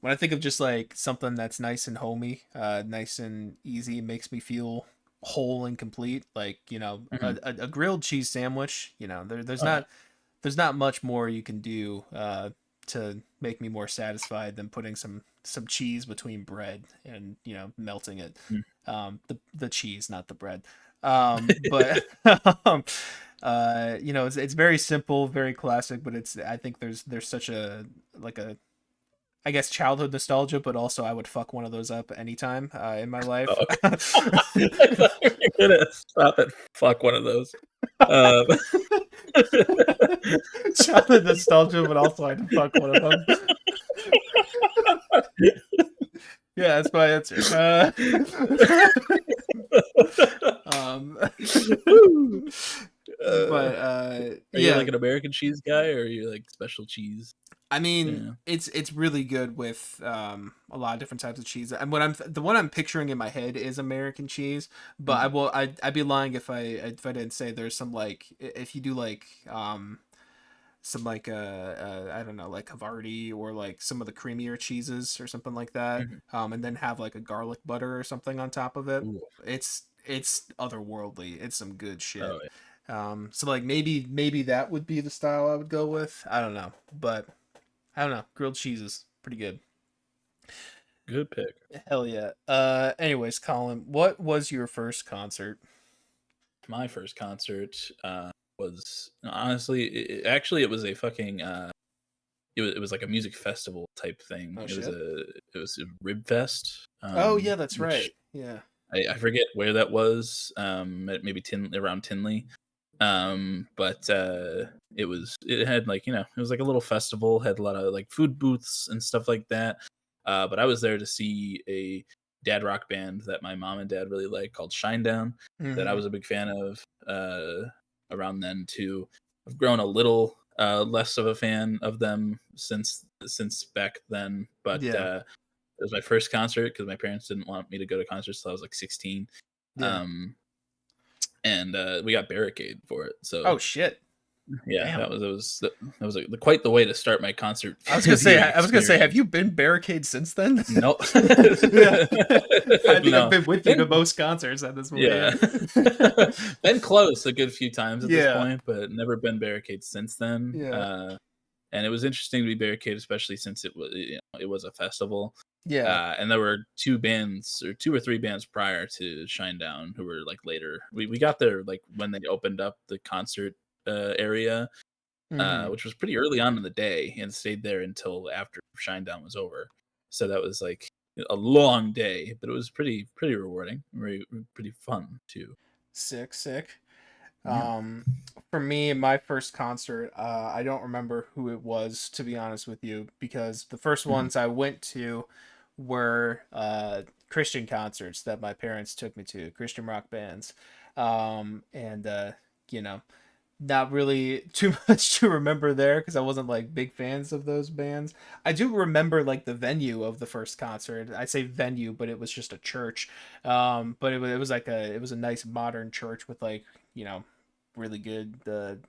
when I think of just like something that's nice and homey, nice and easy, makes me feel whole and complete. Like, Mhm. a grilled cheese sandwich. Oh yeah. There's not much more you can do to make me more satisfied than putting some cheese between bread and melting it. Mm. The cheese, not the bread. But it's very simple, very classic, but I think there's such a like a I guess childhood nostalgia, but also I would fuck one of those up anytime in my life. Oh, okay. I thought you were gonna stop at fuck one of those. Um, Childhood nostalgia, but also I'd fuck one of them. Yeah, that's my answer. Um, but are you like yeah, an American cheese guy, or are you like special cheese? I mean, Yeah. it's really good with a lot of different types of cheese. And the one I'm picturing in my head is American cheese, but Mhm. I'd be lying if I didn't say there's some like if you do like some like I don't know, like Havarti or like some of the creamier cheeses or something like that, Mhm. and then have like a garlic butter or something on top of it. Ooh. It's otherworldly. It's some good shit. Oh yeah. So like maybe that would be the style I would go with. I don't know, but I don't know. Grilled cheese is pretty good. Good pick. Hell yeah. Anyways, Colin, what was your first concert? My first concert was honestly, actually, it was a fucking it was like a music festival type thing. Oh It was shit. a Rib Fest, Oh yeah, that's which right. Yeah. I forget where that was. Maybe around Tinley. But it had like, it was like a little festival, had a lot of like food booths and stuff like that. But I was there to see a dad rock band that my mom and dad really liked called Shinedown, that I Mm-hmm. was a big fan of around then too. I've grown a little less of a fan of them since back then, but Yeah. it was my first concert because my parents didn't want me to go to concerts till I was like 16. Yeah. Um, and we got Barricade for it. Oh So shit. yeah, Damn. that was quite the way to start my concert I was gonna say. viewing I was gonna say. Have experience. you been barricade since then? No, Yeah. I think I've no, been with you to been most concerts at this point. yeah, Yeah. been close a good few times at this Yeah. point, but never been Barricade since then. Yeah. And it was interesting to be Barricade, especially since it was a festival. Yeah. And there were two or three bands prior to Shinedown who were like later. We got there like when they opened up the concert area, Mm-hmm. which was pretty early on in the day, and stayed there until after Shinedown was over. So that was like a long day, but it was pretty rewarding, pretty fun too. Sick. Sick. Yeah. Um, for me, my first concert, I don't remember who it was, to be honest with you, because the first Mhm. ones I went to were Christian concerts that my parents took me to, Christian rock bands. And you know, not really too much to remember there because I wasn't like big fans of those bands. I do remember like the venue of the first concert. I say venue, but it was just a church. But it was like it was a nice modern church with like, you know, really good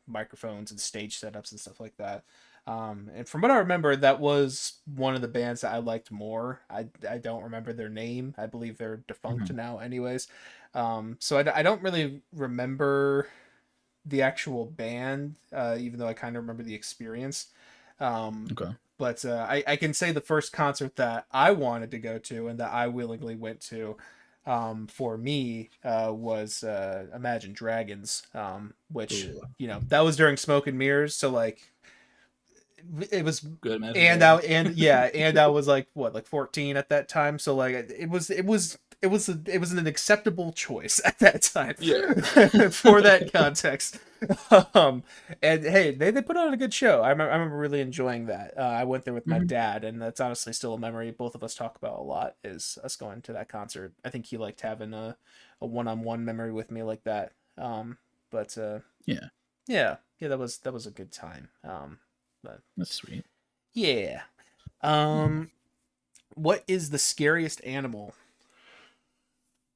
microphones and stage setups and stuff like that. And from what I remember, that was one of the bands that I liked more. I don't remember their name. I believe they're defunct Mhm. now, anyways. So I don't really remember the actual band, even though I kind of remember the experience. Um, Okay. but I can say the first concert that I wanted to go to and that I willingly went to, for me, was Imagine Dragons, which, Ooh, you know, that was during Smoke and Mirrors. So like it was, good Imagine and Dragons. I was like what, like 14 at that time. So like it was an acceptable choice at that time Yeah. for that context. um and hey, they put on a good show. I remember really enjoying that. I went there with my Mhm. dad, and that's honestly still a memory both of us talk about a lot, is us going to that concert. I think he liked having a one-on-one memory with me like that. But Yeah, yeah, that was a good time. But that's sweet. yeah. Yeah. um what is the scariest animal?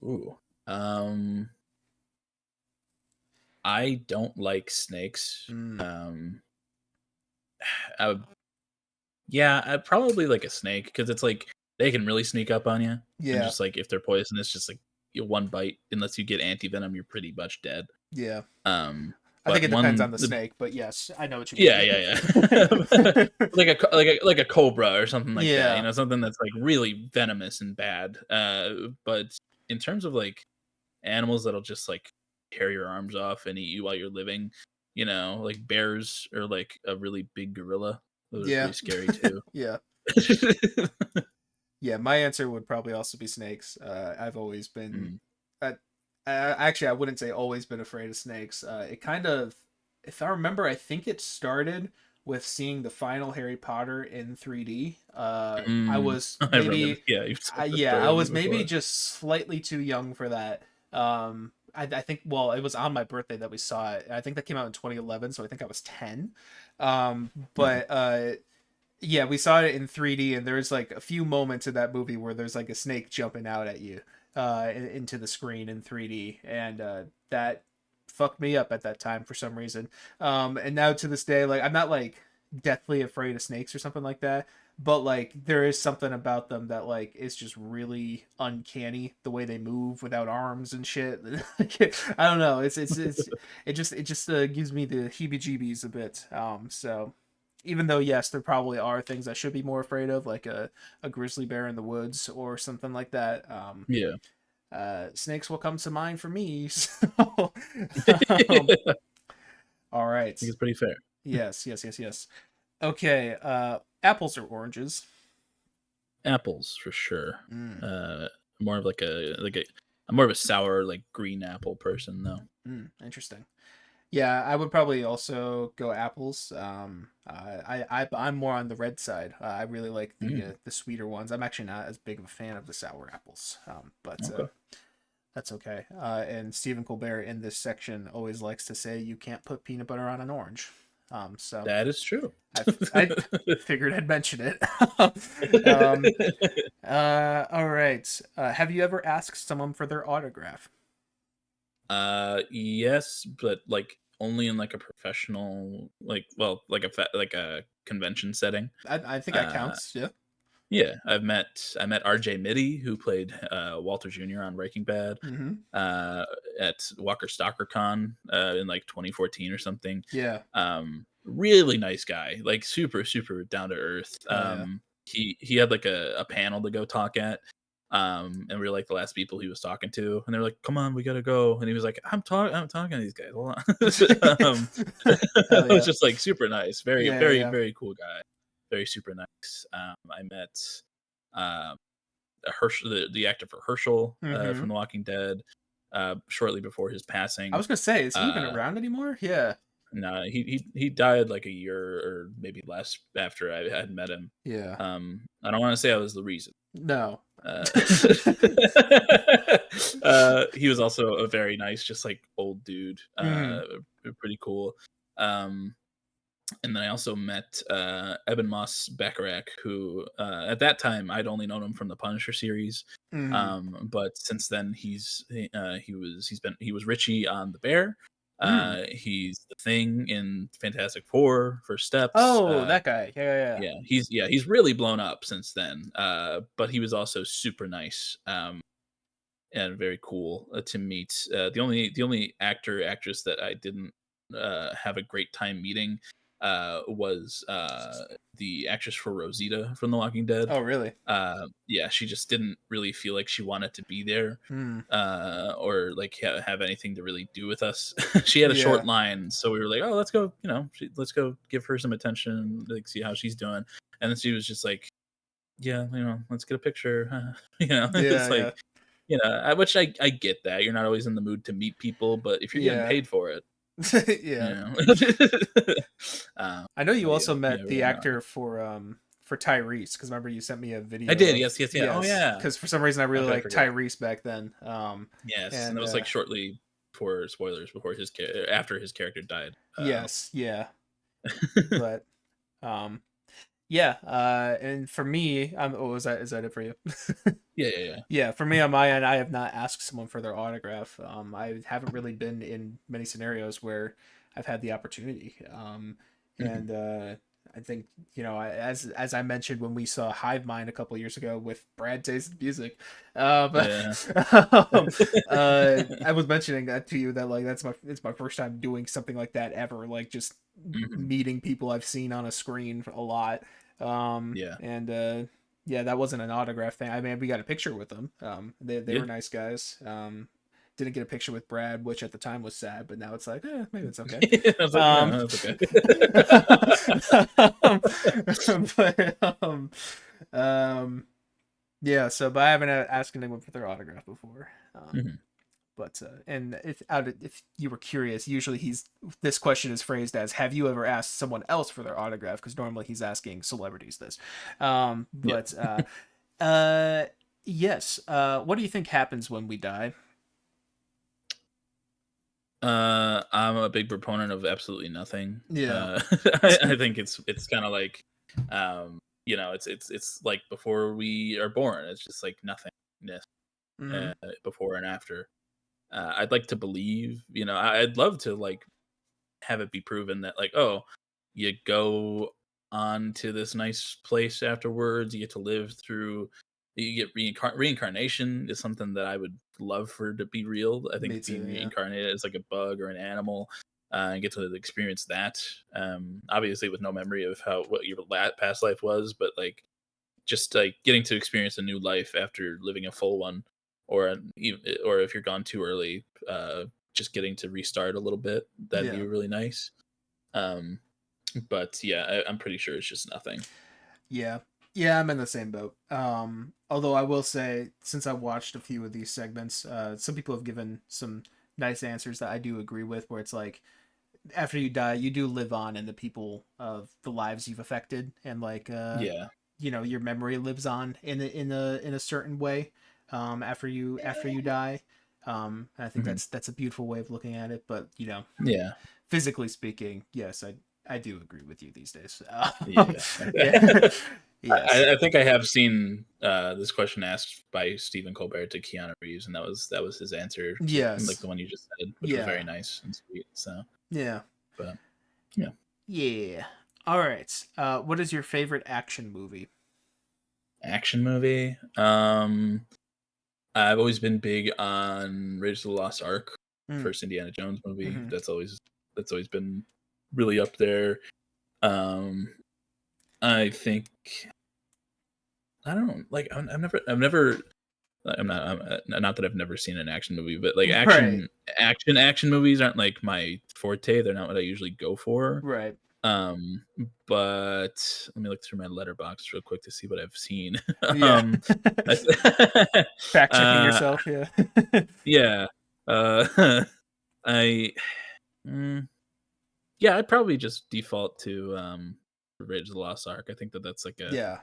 Ooh. Um, I don't like snakes. Mm, I would, yeah, I probably like a snake because it's like they can really sneak up on you, and yeah. just like if they're poisonous, just like one bite, unless you get anti venom, you're pretty much dead. Yeah, Um, I think but it depends one, on the snake, but yes, I know what you yeah, mean. yeah, yeah, like a cobra or something like that. Yeah. Something that's like really venomous and bad. But in terms of like animals that'll just like tear your arms off and eat you while you're living, like bears or like a really big gorilla. Those are Yeah. pretty scary too. Yeah. Yeah, my answer would probably also be snakes. I've always been, Mm. uh, actually, I wouldn't say always been afraid of snakes. It kind of, if I remember, I think it started with seeing the final Harry Potter in 3D. I Mm. was I remember. maybe, Yeah, you've told the yeah, story I with me was maybe before. just slightly too young for that. I think, well, it was on my birthday that we saw it. I think that came out in 2011, so I think I was 10. Okay. But yeah, we saw it in 3D, and there's like a few moments in that movie where there's like a snake jumping out at you into the screen in 3D, and that fucked me up at that time for some reason. And now to this day, like I'm not like deathly afraid of snakes or something like that, but like there is something about them that like is just really uncanny, the way they move without arms and shit. I don't know. It just gives me the heebie-jeebies a bit. So even though yes, there probably are things I should be more afraid of, like a grizzly bear in the woods or something like that. Yeah. Snakes will come to mind for me. So, um, I all right. think it's pretty fair. Yes, yes, yes, yes. Okay. Apples or oranges? Apples for sure. Mm, Uh, more of I'm more of a sour like green apple person though. interesting. Yeah, I would probably also go apples. I'm more on the red side. I really like Mm, the sweeter ones. I'm actually not as big of a fan of the sour apples, but okay. that's okay. And Stephen Colbert in this section always likes to say you can't put peanut butter on an orange. So That is true. I figured I'd mention it. um, all right. Have you ever asked someone for their autograph? Yes, but like only in like a professional, like like a convention setting. I think that Uh, counts. Yeah. yeah, I met R.J. Mitty, who played Walter Jr. on Breaking Bad, Mm-hmm. uh, at Walker Stalker Con in like 2014 or something. Yeah. Really nice guy, like super down to earth. Hell yeah. He had like a panel to go talk at, and we were like the last people he was talking to, and they were like, "Come on, we gotta go," and he was like, I'm talking to these guys, hold on." Hell It was yeah. just like super nice, very Yeah, yeah. very cool guy, very super nice. I met um Herschel, the actor for Herschel Mm-hmm. from The Walking Dead, shortly before his I passing. was gonna say, is he even uh around anymore? Yeah. no, he died like a year or maybe less after I had met him. Yeah. I don't want to say I was the reason. No. Uh, he was also a very nice, just like old dude. Mm-hmm. Pretty cool. Um, and then I also met Eben Moss Bacharach, who at that time I'd only known him from the Punisher series. Mm-hmm. But since then he was Richie on The Bear. Mm. He's the Thing in Fantastic Four, First Steps. Oh, that guy. Yeah, yeah, He's really blown up since then. But he was also super nice. And very cool to meet. The only actress that I didn't have a great time meeting was the actress for Rosita from The Walking Dead. Oh, really? Yeah, she just didn't really feel like she wanted to be there, Mm. or like have anything to really do with us. She had a short Yeah. line, so we were like, "Oh, let's go," let's go give her some attention, like see how she's doing. And then she was just like, "Yeah, let's get a picture." Yeah, It's yeah. like, which I get that you're not always in the mood to meet people, but if you're getting Yeah. paid for it, you Yeah. know. I know you But also yeah, met the very nice. actor for Tyrese, because remember you sent me a I video did, of yes, yes, yeah. Oh yes, yeah. because for some reason I How really could I liked forget? Tyrese back then. Yes, and And that was like shortly before spoilers before after his character died. yes, yeah, but um, yeah, and for me, oh, is that it for you? Yeah, yeah, yeah. Yeah, for me on my end, I have not asked someone for their autograph. I haven't really been in many scenarios where I've had the opportunity. Mhm. And I think as I mentioned when we saw Hive Mind a couple years ago with Brad Taste Music, but Yeah. I was mentioning that to you that like it's my first time doing something like that ever, like just Mhm. meeting people I've seen on a screen a lot. Yeah. And yeah, that wasn't an autograph thing. I mean, we got a picture with them. They Yeah. were nice guys. Didn't get a picture with Brad, which at the time was sad, but now it's like, maybe it's okay. I was like, Um, "Yeah, that's okay." but yeah. So, but I haven't asked anyone for their autograph before. Mhm. But and if you were curious, usually this question is phrased as "Have you ever asked someone else for their autograph?" Because normally he's asking celebrities this. Yeah. But uh, yes. What do you think happens when we die? I'm a big proponent of absolutely nothing. Yeah. I think it's kind of like, it's like before we are born, it's just like nothingness, Hmm. before and after. I'd like to believe, I'd love to like have it be proven that like, oh, you go on to this nice place afterwards. You get to live through. You get reincarnation is something that I would love for to be real. I Me think too. being Yeah. reincarnated as like a bug or an animal, and get to experience that. Obviously, with no memory of what your past life was, but like just like getting to experience a new life after living a full one, or if you're gone too early, just getting to restart a little bit. That'd be Yeah. really nice. Um, but yeah, I'm pretty sure it's just nothing. Yeah. Yeah, I'm in the same boat. Although I will say, since I watched a few of these segments, some people have given some nice answers that I do agree with, where it's like after you die, you do live on in the people of the lives you've affected, and like Yeah. your memory lives on in a certain way after you die. And I think Mhm. that's a beautiful way of looking at it. But Yeah. physically speaking, yes, I do agree with you these days. Yeah. Yeah. Yes. I think I have seen this question asked by Stephen Colbert to Keanu Reeves, and that was his answer to like Yes. the one you just said, which was very Yeah. nice and sweet. So, Yeah. but yeah, Yeah. All right. What is your favorite action movie? action movie. I've always been big on Raiders of the Lost Ark, Mm. first Indiana Jones movie. Hmm. That's always been really up there. Um, I think I don't know, like I'm not that I've never seen an action movie, but like Right. action movies aren't like my forte. They're not what I usually go for. Right. Um, but let me look through my letterbox real quick to see what I've seen. Yeah. um, I, Fact checking uh, yourself. Yeah. yeah, uh, I, mm, yeah, I'd probably just default to Raiders of the Lost Ark. I think that's like Yeah.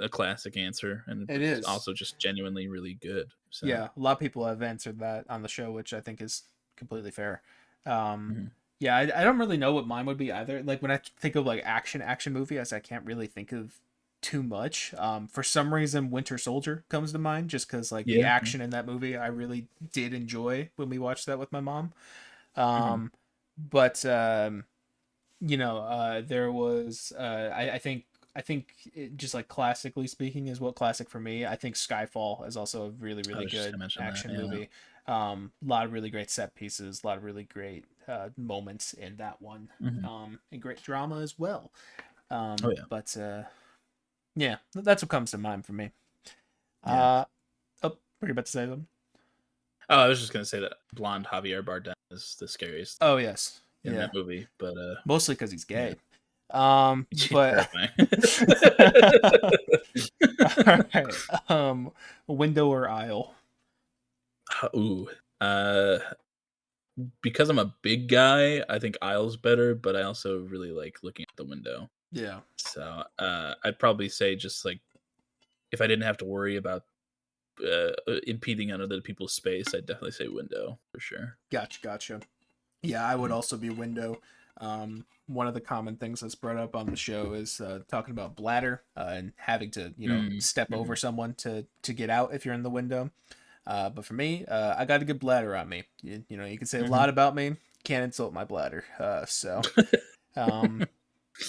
a classic answer, and It it's is. also just genuinely really good. So, Yeah. A lot of people have answered that on the show, which I think is completely fair. Um, mhm. yeah, I don't really know what mine would be either. Like when I think of like action movie, as I can't really think of too much. For some reason, Winter Soldier comes to mind, just because like the Yeah. action in that movie I really did enjoy when we watched that with my mom. Mhm. But there was I think just like classically speaking is what classic for me. I think Skyfall is also a really I really was just good gonna mention that. action Yeah. movie. A lot of really great set pieces, a lot of really great moments in that one, Mhm. and great drama as well. Oh yeah. But yeah, that's what comes to mind for me. Yeah. Uh, oh, were you about to say them? Oh, I was just gonna say that blonde Javier Bardem is the scariest Oh yes, in yeah, that movie, but mostly because he's yeah, gay. she's But terrifying. all right. Window or aisle? Ooh, uh, because I'm a big guy, I think aisle's better, but I also really like looking out the window. Yeah. So I'd probably say just like if I didn't have to worry about impeding on other people's space, I'd definitely say window for sure. Gotcha. Yeah, I would Mhm. also be window. One of the common things that's brought up on the show is talking about bladder and having to, step over Mhm. someone to get out if you're in the window. But for me, I got a good bladder on me. You can say a Mhm. lot about me, can't insult my bladder. Um,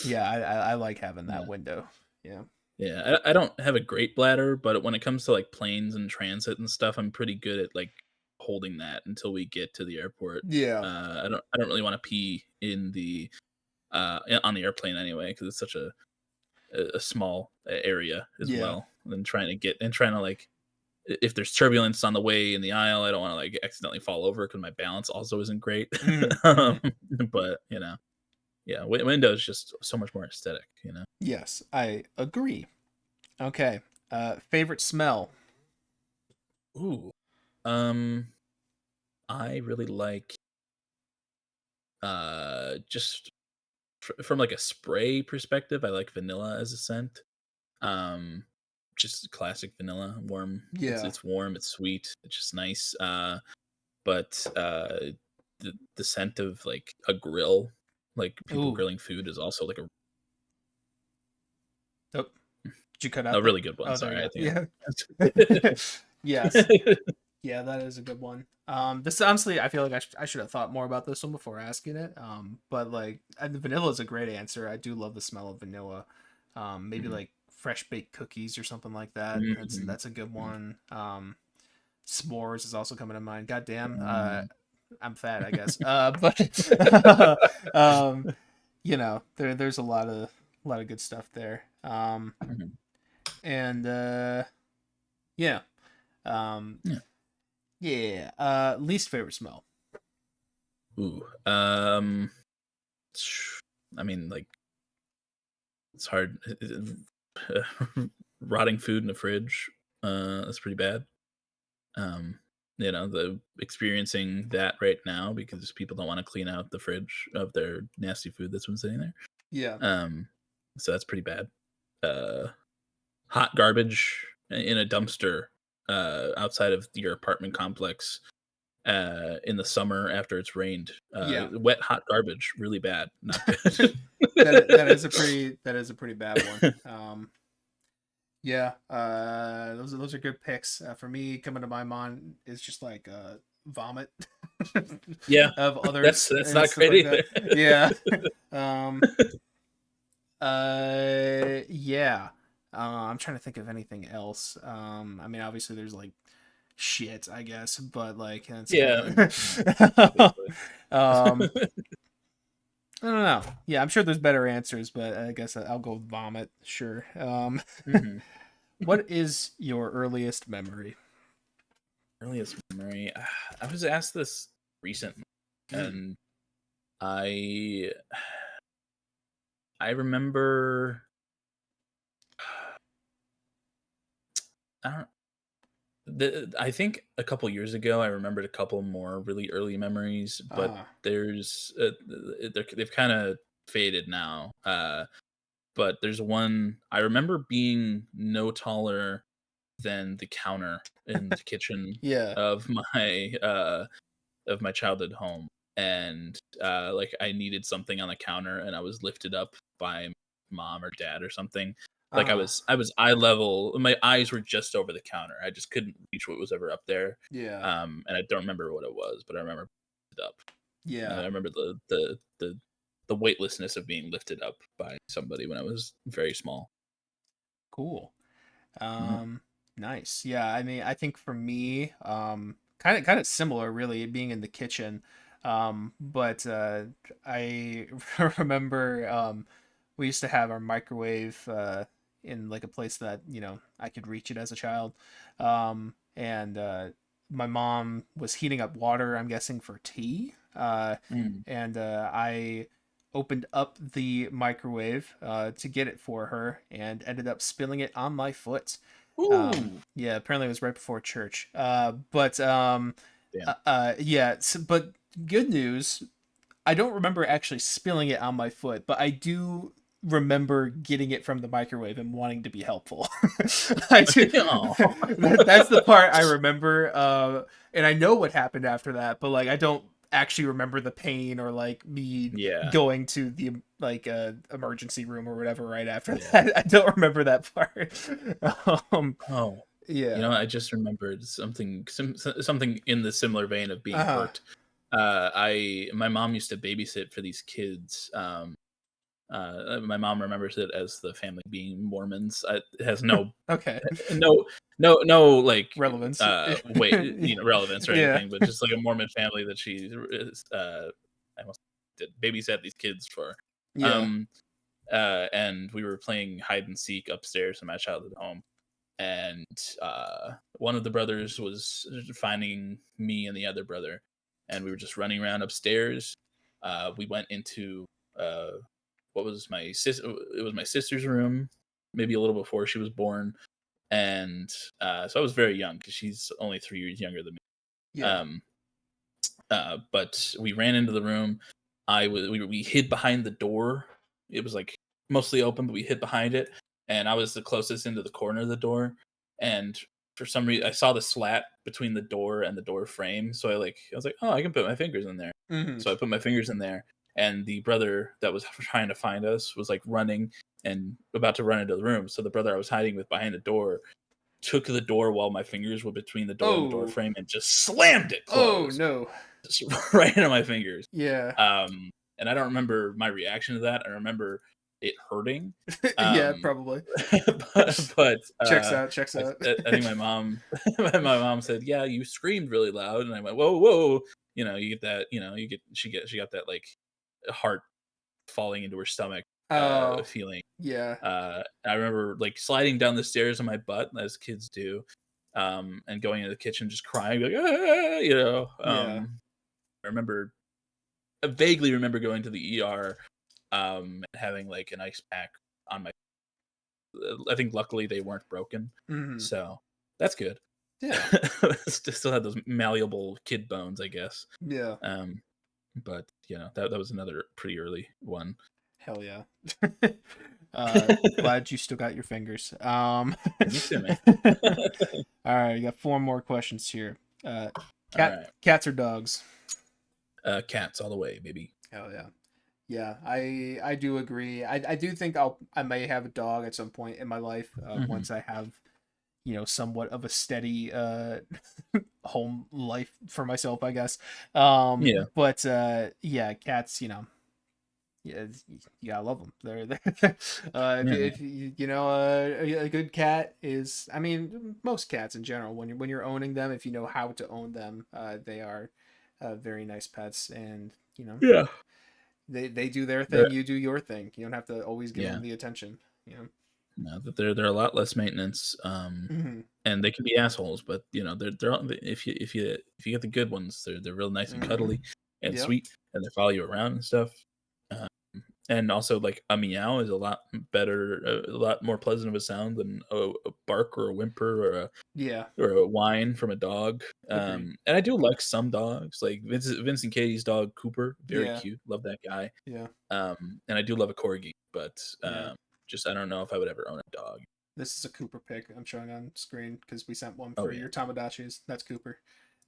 yeah, I like having that Yeah. window. Yeah. Yeah, I don't have a great bladder, but when it comes to like planes and transit and stuff, I'm pretty good at like holding that until we get to the airport. Yeah. I don't really want to pee on the airplane anyway because it's such a small area as Yeah. well. And trying to like if there's turbulence on the way in the aisle, I don't want to like accidentally fall over because my balance also isn't great. Mm-hmm. um, but yeah, Windows just so much more aesthetic. Yes, I agree. Okay. Favorite smell? Ooh, um, I really like just from like a spray perspective, I like vanilla as a scent. Um, just classic vanilla, warm. It's Yeah. it's warm, it's sweet, it's just nice. But the scent of like a grill, like people Ooh. grilling food, is also like Oh, did you cut a out there? really good one. Oh, there Sorry, you I go. think. Yeah. Yes. Yeah, that is a good one. This honestly, I feel like I should have thought more about this one before asking it. But like, the vanilla is a great answer. I do love the smell of vanilla. Maybe Mhm. like fresh baked cookies or something like that. Mhm. That's a good Mhm. one. S'mores is also coming to mind. God damn. Um, I'm fat, I guess. But there's a lot of good stuff there. mhm. And yeah. Um, Yeah. yeah. Least favorite smell. Ooh. I mean, like, it's hard. Rotting food in the fridge. That's pretty bad. Um, the experiencing that right now because people don't want to clean out the fridge of their nasty food that's been sitting there. Yeah. Um, so that's pretty bad. Uh, Hot garbage in a dumpster outside of your apartment complex in the summer after it's rained. Yeah. Wet hot garbage, really bad, not good. That is a pretty bad one. Yeah, those are good picks. For me, coming to my mind is just like vomit Yeah, of that's others that's and not stuff great like that. either. Yeah. um. Yeah. I'm trying to think of anything else. I mean, obviously, there's like shit, I guess, but like it's kind Yeah, of. obviously. um. I don't know. Yeah, I'm sure there's better answers, but I guess I'll go with vomit. Sure. Mhm. What is your earliest memory? Earliest memory. I was asked this recently, Mm. and I I remember. I don't. I think a couple years ago, I remembered a couple more really early memories, but Ah, there's they've kind of faded now. But there's one I remember being no taller than the counter in the kitchen yeah. of my childhood home, and like I needed something on the counter, and I was lifted up by mom or dad or something. Like Ah, I was eye level. My eyes were just over the counter. I just couldn't reach what was ever up there. yeah. And I don't remember what it was, but I remember it up. And Yeah. I remember the weightlessness of being lifted up by somebody when I was very small. Cool. Yeah. Um, nice. Yeah, I mean, I think for me, kind of similar, really, being in the kitchen. But I remember we used to have our microwave in like a place that I could reach it as a child. And my mom was heating up water, I'm guessing for tea. Mm. And I opened up the microwave to get it for her and ended up spilling it on my foot. Ooh. Yeah, apparently it was right before church. But Damn. yeah, but good news. I don't remember actually spilling it on my foot, but I do remember getting it from the microwave and wanting to be helpful. I do. Aw. That's the part I remember. And I know what happened after that, but like I don't actually remember the pain or like me Yeah. going to the like emergency room or whatever right after Yeah. that. I don't remember that part. um, Oh, yeah. I just remembered something in the similar vein of being Uh, hurt. My mom used to babysit for these kids. My mom remembers it as the family being Mormons. It has okay. no, no, like Relevance. wait, relevance or Yeah. anything, but just like a Mormon family that she I almost did babysat these kids for. Yeah. Um, and we were playing hide and seek upstairs in my childhood home, and one of the brothers was finding me and the other brother, and we were just running around upstairs. We went into uh, what was my sis? It was my sister's room, maybe a little before she was born, and so I was very young because she's only 3 years younger than me. Yeah. Um, but we ran into the room. We hid behind the door. It was like mostly open, but we hid behind it, and I was the closest into the corner of the door. And for some reason, I saw the slat between the door and the door frame. So I was like, oh, I can put my fingers in there. Hmm. So I put my fingers in there, and the brother that was trying to find us was like running and about to run into the room. So the brother I was hiding with behind the door took the door while my fingers were between the door and the door Oh. frame and just slammed it Oh closed. no. Just right into my fingers. Yeah. And I don't remember my reaction to that. I remember it hurting. Yeah, probably. But Checks out. Checks out. I think my mom my mom said, "Yeah, you screamed really loud," and I went, "Whoa, whoa!" You know, you get that. You know, she got that like heart falling into her stomach Oh. feeling. Yeah. I remember like sliding down the stairs on my butt as kids do, and going into the kitchen just crying, like, ah! You know. Yeah. I vaguely remember going to the ER, and having like an ice pack on my. I think luckily they weren't broken, Mm-hmm. so that's good. Yeah. Still had those malleable kid bones, I guess. Yeah. But you know that was another pretty early one. Hell yeah. Glad you still got your fingers. Me too, man. All right, you got 4 more questions here. All right. Cats or dogs? Cats all the way, baby. Hell yeah. Yeah, I do agree. I do think I may have a dog at some point in my life, once I have, somewhat of a steady home life for myself, I guess. Yeah. But yeah, cats, yeah, you gotta love them. If a good cat is, I mean, most cats in general, when you're owning them, if you know how to own them, they are very nice pets, and Yeah. they do their They're- thing, you do your thing. You don't have to always give yeah. them the attention. No, that they're a lot less maintenance. Mm-hmm. And they can be assholes, but they're if you get the good ones, they're real nice and cuddly and Yep. sweet, and they follow you around and stuff. And also, like, a meow is a lot better, a lot more pleasant of a sound than a bark or a whimper Yeah. or a whine from a dog. Agreed. And I do like some dogs, like Vince and Katie's dog Cooper, very Yeah. cute, love that guy. Yeah. And I do love a corgi, but Yeah. just I don't know if I would ever own a dog. This is a Cooper pic I'm showing on screen because we sent one Oh for yeah, your Tamagotchis. That's Cooper.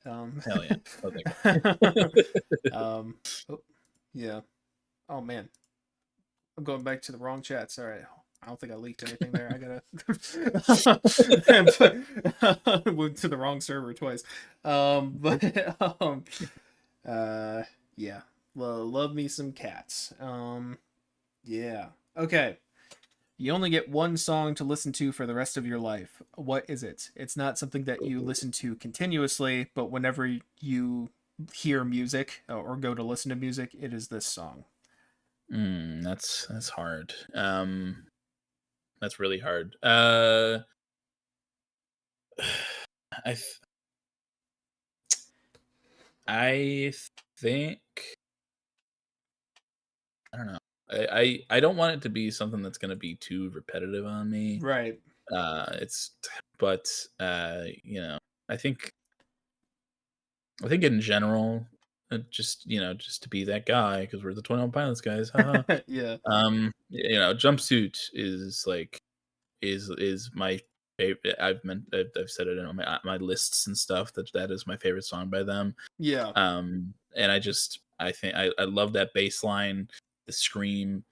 hell yeah, love that guy. Oh, yeah. Oh man, I'm going back to the wrong chat. Sorry. I don't think I leaked anything there. I gotta went to the wrong server twice. Yeah. Love me some cats. Yeah. Okay. You only get one song to listen to for the rest of your life. What is it? It's not something that you listen to continuously, but whenever you hear music or go to listen to music, it is this song. That's hard. That's really hard. I th- I think I don't know. I don't want it to be something that's going to be too repetitive on me. Right. It's but I think in general, just just to be that guy because we're the 21 Pilots guys. Haha. Yeah. Jumpsuit is like is my favorite. I've said it in my lists and stuff that is my favorite song by them. Yeah. And I think I love that bass line, the scream.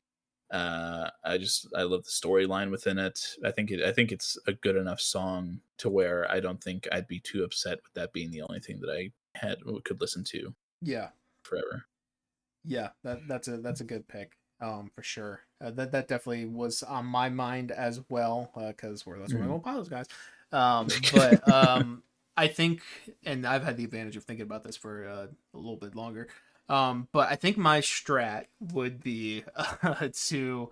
I love the storyline within it. I think it's a good enough song to where I don't think I'd be too upset with that being the only thing that I could listen to Yeah. forever. Yeah. That's a good pick. For sure. That definitely was on my mind as well. Because we're that's one of my pilots, guys. But I think, and I've had the advantage of thinking about this for a little bit longer. But I think my strat would be to,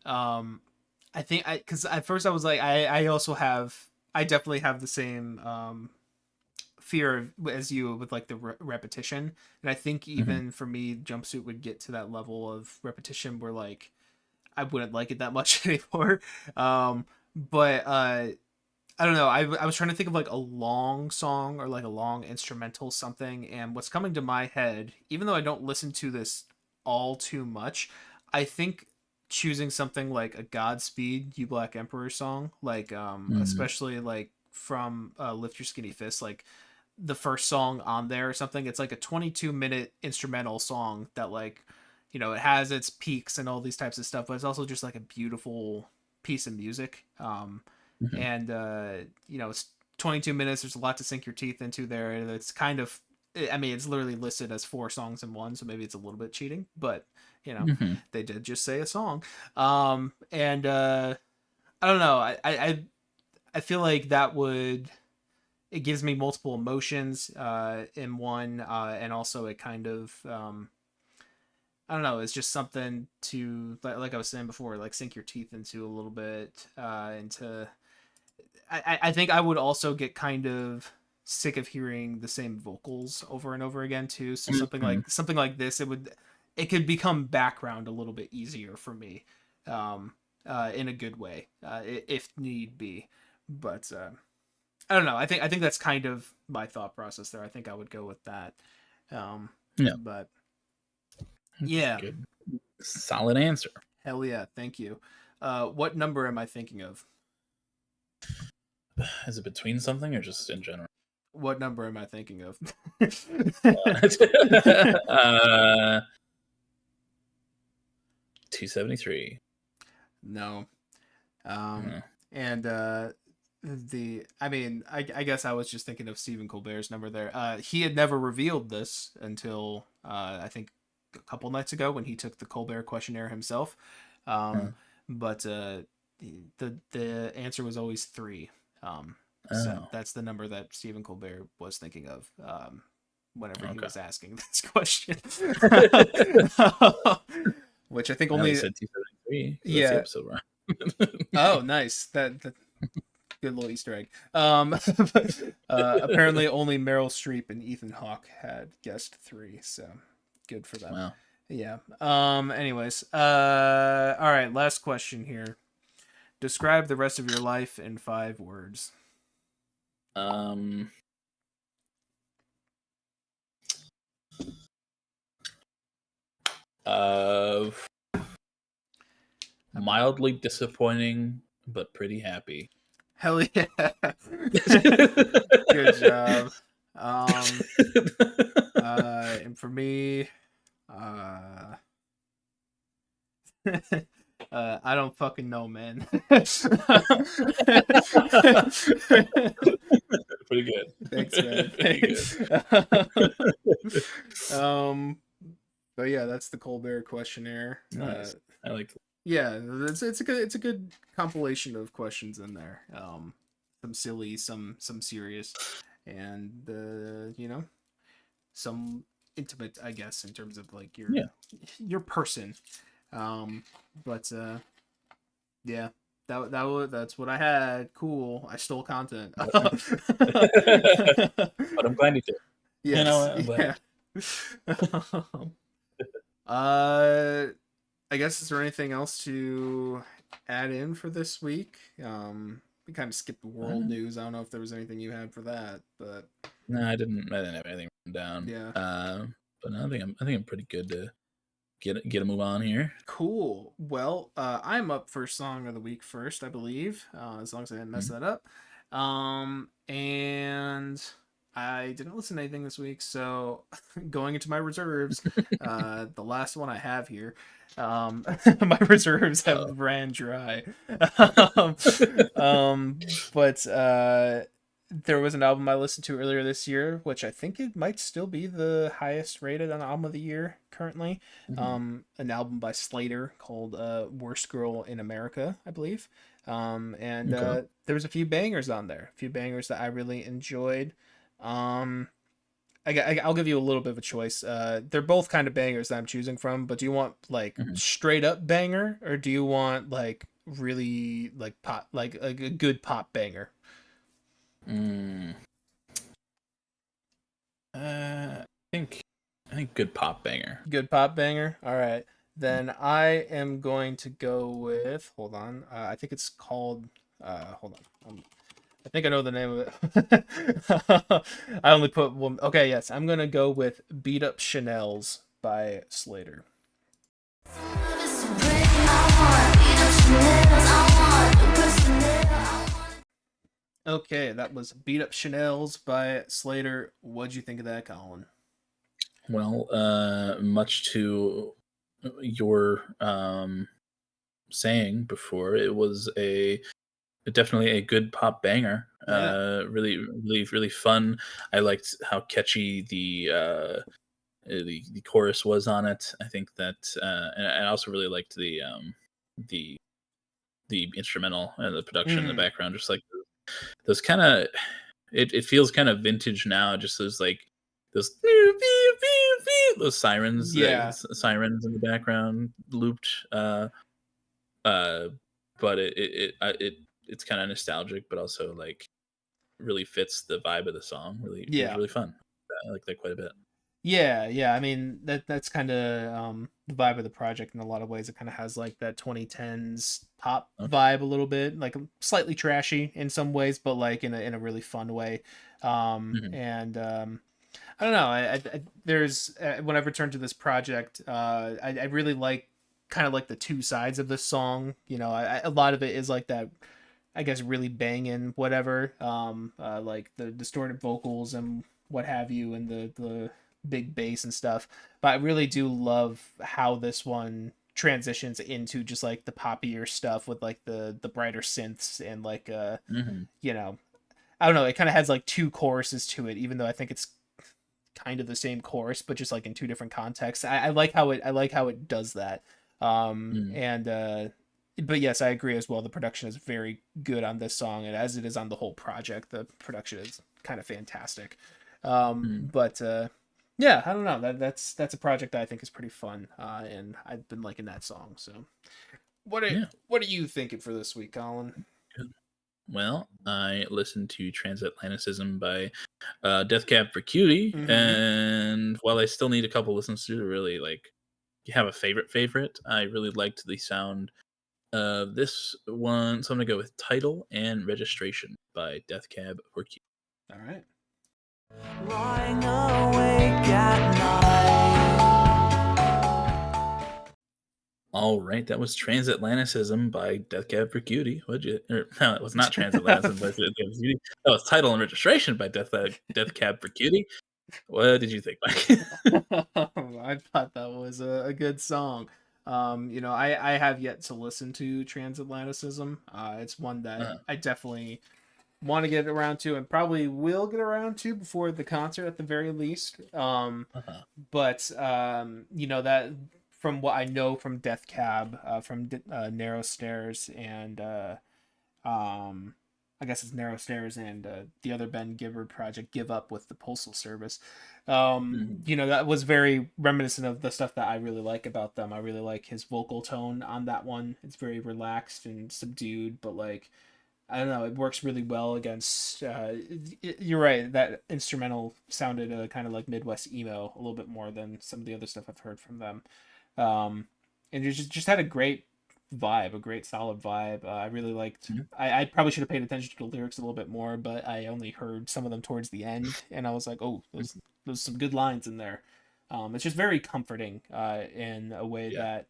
I think because at first I was like, I definitely have the same fear as you with like the repetition, and I think even for me, Jumpsuit would get to that level of repetition where like I wouldn't like it that much anymore. But I don't know. I was trying to think of like a long song or like a long instrumental something, and what's coming to my head, even though I don't listen to this all too much, I think choosing something like a Godspeed You Black Emperor song, like especially like from Lift Your Skinny Fist, like the first song on there or something. It's like a 22-minute instrumental song that like, it has its peaks and all these types of stuff, but it's also just like a beautiful piece of music. and it's 22 minutes. There's a lot to sink your teeth into there. It's kind of, I mean, it's literally listed as 4 songs in one, so maybe it's a little bit cheating, but they did just say a song. And I don't know. I feel like that would, it gives me multiple emotions in one, and also it kind of I don't know, it's just something to, like I was saying before, like sink your teeth into a little bit, into. I think I would also get kind of sick of hearing the same vocals over and over again too. So something like this, it could become background a little bit easier for me, in a good way, if need be. But I don't know. I think that's kind of my thought process there. I think I would go with that. Yeah. But yeah. Good. Solid answer. Hell yeah. Thank you. What number am I thinking of? Is it between something or just in general? What number am I thinking of? 273. No. And I guess I was just thinking of Stephen Colbert's number there. He had never revealed this until I think a couple nights ago when he took the Colbert questionnaire himself. But the answer was always 3. So that's the number that Stephen Colbert was thinking of whenever he was asking this question. Which I think only said 273. Yeah. That's the episode wrong. Oh, nice. That good little Easter egg. Apparently only Meryl Streep and Ethan Hawke had guessed 3, so good for them. Wow. Yeah. Anyways, all right, last question here. Describe the rest of your life in 5 words. Mildly disappointing, but pretty happy. Hell yeah. Good job. And for me, I don't fucking know, man. Pretty good. Thanks, man. But yeah, that's the Colbert questionnaire. Nice. I like. Yeah, it's a good compilation of questions in there. Some silly, some serious, and some intimate, I guess, in terms of like your person. But yeah, that's what I had. Cool. I stole content. But I'm glad you did. Yes. I guess, is there anything else to add in for this week? We kind of skipped the world news. I don't know if there was anything you had for that, but no, I didn't have anything written down. Yeah. But no, I think I'm pretty good to get a move on here. Cool. Well, I'm up for song of the week first, I believe, as long as I didn't mess that up. And I didn't listen to anything this week, so going into my reserves, the last one I have here, my reserves have ran dry. But there was an album I listened to earlier this year, which I think it might still be the highest rated on album of the year currently. An album by Slater called Worst Girl in America, I believe. And there was a few bangers on there, a few bangers that I really enjoyed. I'll give you a little bit of a choice. They're both kind of bangers that I'm choosing from, but do you want like straight up banger, or do you want like really like pop, like a good pop banger? I think good pop banger. Good pop banger. All right, then I am going to go with. Hold on. I think it's called. Hold on. I think I know the name of it. I only put one. Okay, yes, I'm gonna go with "Beat Up Chanel's" by Slater. Okay, that was "Beat Up Chanel's" by Slater. What'd you think of that, Colin? Well, much to your saying before, it was a definitely a good pop banger. Yeah. Really fun. I liked how catchy the chorus was on it. I think that, and I also really liked the the instrumental and the production in the Mm. background. Just like those kind of, it feels kind of vintage now. Just those like those those sirens, Yeah. sirens in the background looped. Uh, but it's kind of nostalgic, but also like really fits the vibe of the song. Really, it was Yeah. really fun. I like that quite a bit. Yeah. I mean, that's kind of the vibe of the project in a lot of ways. It kind of has like that 2010s pop Okay. vibe a little bit, like slightly trashy in some ways, but like in a really fun way. Hmm. And I don't know. There's when I return to this project, I really like kind of like the two sides of this song. You know, a lot of it is like that, I guess, really banging whatever, like the distorted vocals and what have you, and the big bass and stuff. But I really do love how this one transitions into just like the poppier stuff with like the brighter synths and like Hmm. you know, I don't know, it kind of has like two choruses to it, even though I think it's kind of the same chorus, but just like in two different contexts. I like how it does that. Hmm. And but yes, I agree as well. The production is very good on this song, and as it is on the whole project, the production is kind of fantastic. Hmm. But yeah, I don't know. That's a project that I think is pretty fun, and I've been liking that song. So, Yeah. what are you thinking for this week, Colin? Good. Well, I listened to Transatlanticism by Death Cab for Cutie, Mm-hmm. and while I still need a couple listens to really like have a favorite, I really liked the sound of this one. So I'm gonna go with Title and Registration by Death Cab for Cutie. All right. Lying awake at night. All right, that was Transatlanticism by Death Cab for Cutie. What'd you? No, it was not Transatlanticism by Death Cab for Cutie. That was Title and Registration by Death Cab for Cutie. What did you think, Mike? I thought that was a good song. You know, I have yet to listen to Transatlanticism. It's one that uh, I definitely want to get around to and probably will get around to before the concert at the very least. uh-huh. But you know, that from what I know from Death Cab, from Narrow Stairs and um I guess it's Narrow Stairs and the other Ben Gibbard project, Give Up with the Postal Service. Mhm. You know, that was very reminiscent of the stuff that I really like about them. I really like his vocal tone on that one. It's very relaxed and subdued, but like, I don't know, it works really well against. You're right, that instrumental sounded kind of like Midwest emo a little bit more than some of the other stuff I've heard from them. Um, and it just had a great vibe, a great solid vibe. I really liked. Mhm. I probably should have paid attention to the lyrics a little bit more, but I only heard some of them towards the end, and I was like, oh, there's some good lines in there. It's just very comforting in a way Yeah.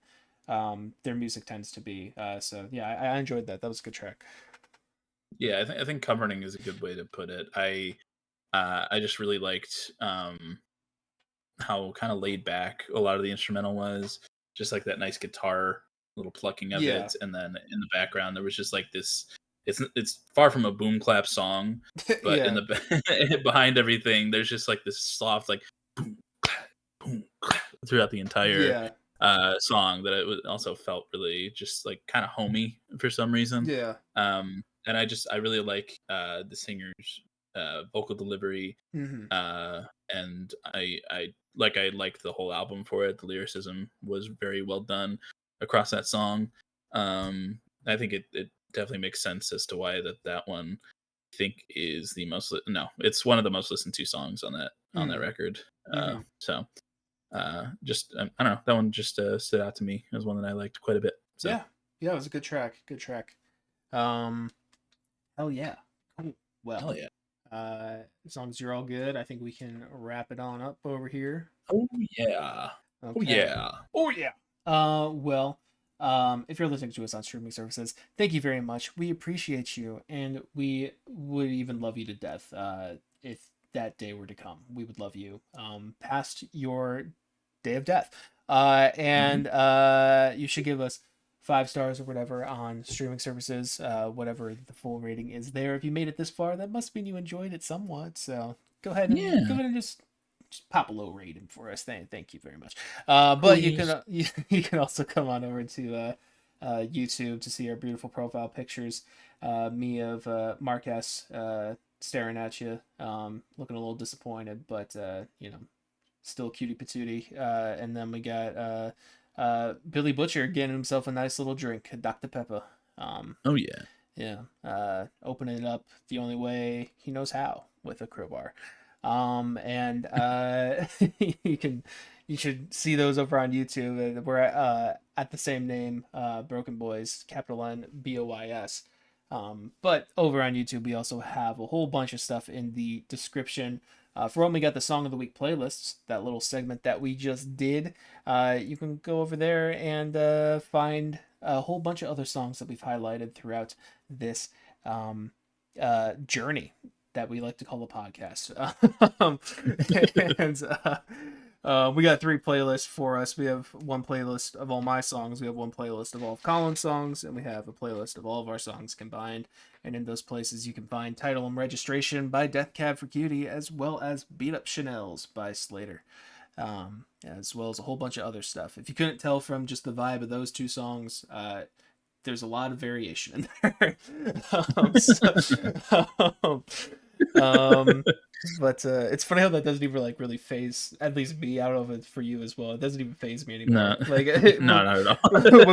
that their music tends to be. So yeah, I enjoyed that. That was a good track. Yeah, I think comforting is a good way to put it. I just really liked how kind of laid back a lot of the instrumental was. Just like that nice guitar little plucking of Yeah, it, and then in the background there was just like this. It's far from a boom clap song, but in yeah, the behind everything, there's just like this soft like boom clap, boom clap throughout the entire yeah, song that also felt really just like kind of homey for some reason. yeah. And I really like the singer's vocal delivery, Hmm. uh, and I liked the whole album for it. The lyricism was very well done across that song. I think it definitely makes sense as to why that one I think is the most no, it's one of the most listened to songs on that Hmm. record. Hmm. So just I don't know, that one just stood out to me as one that I liked quite a bit. So Yeah, yeah. It was a good track. Good track. Um, hell yeah. Cool. Well, hell yeah. as long as you're all good, I think we can wrap it on up over here. Oh yeah. Oh Okay. yeah. Oh yeah. Well, if you're listening to us on streaming services, thank you very much. We appreciate you, and we would even love you to death. If that day were to come, we would love you. Past your day of death. Mhm. And you should give us 5 stars or whatever on streaming services, whatever the full rating is there. If you made it this far, that must mean you enjoyed it somewhat. So go ahead and just pop a low rating for us. Thank you very much. But you can you can also come on over to YouTube to see our beautiful profile pictures. Me of Marquez staring at you, looking a little disappointed, but still cutie patootie. And then we got Billy Butcher getting himself a nice little drink, Dr. Pepper. Oh yeah. Yeah. Opening it up the only way he knows how, with a crowbar. And you should see those over on YouTube. We're at the same name, BrokeN Boys, capital N BOYS. But over on YouTube, we also have a whole bunch of stuff in the description. For when we got the Song of the Week playlists, that little segment that we just did, you can go over there and find a whole bunch of other songs that we've highlighted throughout this journey that we like to call a podcast. And we got 3 playlists for us. We have one playlist of all my songs, we have one playlist of all of Colin's songs, and we have a playlist of all of our songs combined. And in those places you can find Title and Registration by Death Cab for Cutie, as well as Beat Up Chanel's by Slater, as well as a whole bunch of other stuff. If you couldn't tell from just the vibe of those 2 songs, there's a lot of variation in there. But it's funny how that doesn't even like really phase at least me. I don't know if it's for you as well. It doesn't even phase me anymore. No, like no, not at all.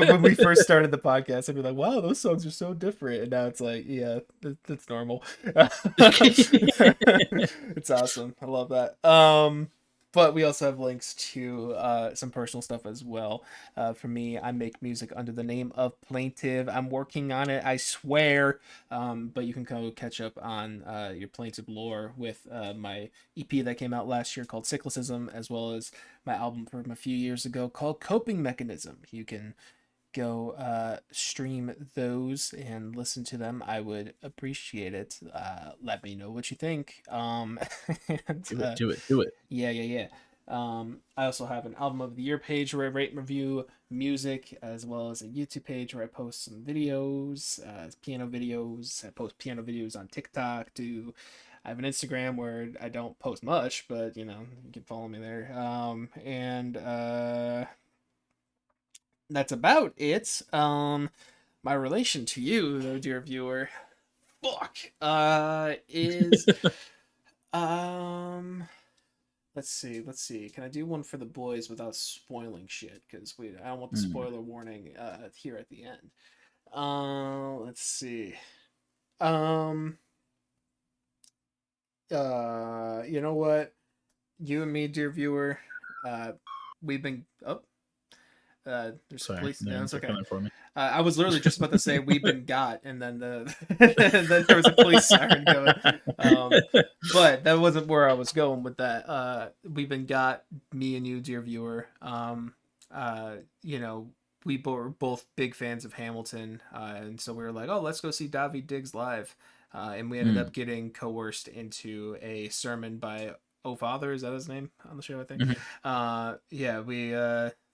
when we first started the podcast, I'd be like, "Wow, those songs are so different," and now it's like, "Yeah, that's normal." It's awesome. I love that. But we also have links to some personal stuff as well. For me, I make music under the name of Plaintive. I'm working on it, I swear. But you can go catch up on your Plaintive lore with my EP that came out last year called Cyclicism, as well as my album from a few years ago called Coping Mechanism. You can go stream those and listen to them. I would appreciate it. Let me know what you think. And, Do it. Yeah. I also have an album of the year page where I rate and review music, as well as a YouTube page where I post some videos, piano videos. I post piano videos on TikTok too. I have an Instagram where I don't post much, but you can follow me there. And that's about it. My relation to you, though, dear viewer, is let's see. Can I do one for the boys without spoiling shit? Because I don't want the spoiler warning here at the end. Let's see. You know what? You and me, dear viewer, we've been there's Sorry, police. No, it's okay. For me. I was literally just about to say we've been got, and then then there was a police siren going. But that wasn't where I was going with that. We've been got, me and you, dear viewer. We were both big fans of Hamilton, and so we were like, oh, let's go see Daveed Diggs live. And we ended up getting coerced into a sermon by O Father. Is that his name on the show, I think? We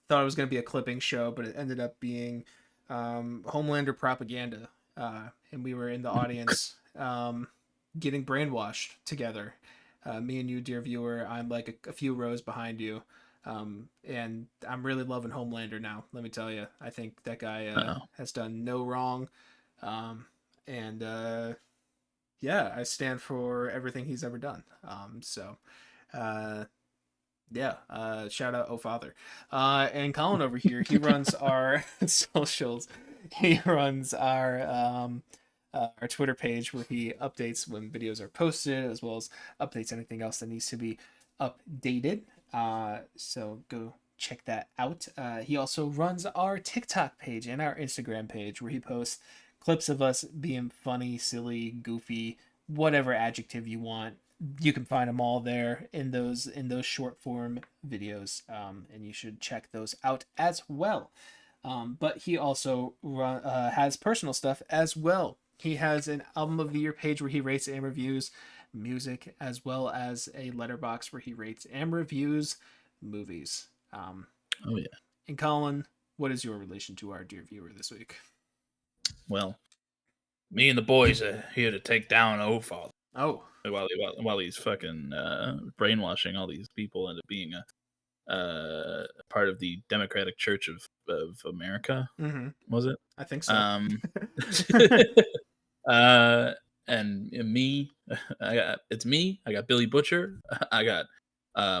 thought it was going to be a clipping show, but it ended up being Homelander propaganda. And we were in the audience getting brainwashed together. Me and you, dear viewer, I'm like a few rows behind you. And I'm really loving Homelander now, let me tell you. I think that guy has done no wrong. I stand for everything he's ever done. Shout out, oh father. And Colin over here, he runs our socials. He runs our Twitter page where he updates when videos are posted, as well as updates anything else that needs to be updated. So go check that out. He also runs our TikTok page and our Instagram page where he posts clips of us being funny, silly, goofy, whatever adjective you want. You can find them all there in those short form videos, and you should check those out as well. But he also has personal stuff as well. He has an album of the year page where he rates and reviews music, as well as a letterbox where he rates and reviews movies. Oh yeah. And Colin, what is your relation to our dear viewer this week? Well, me and the boys are here to take down Ofather. Oh, While he's fucking brainwashing all these people into being a part of the Democratic Church of America. mm-hmm. Was it? I think so. And me, I got Billy Butcher, I got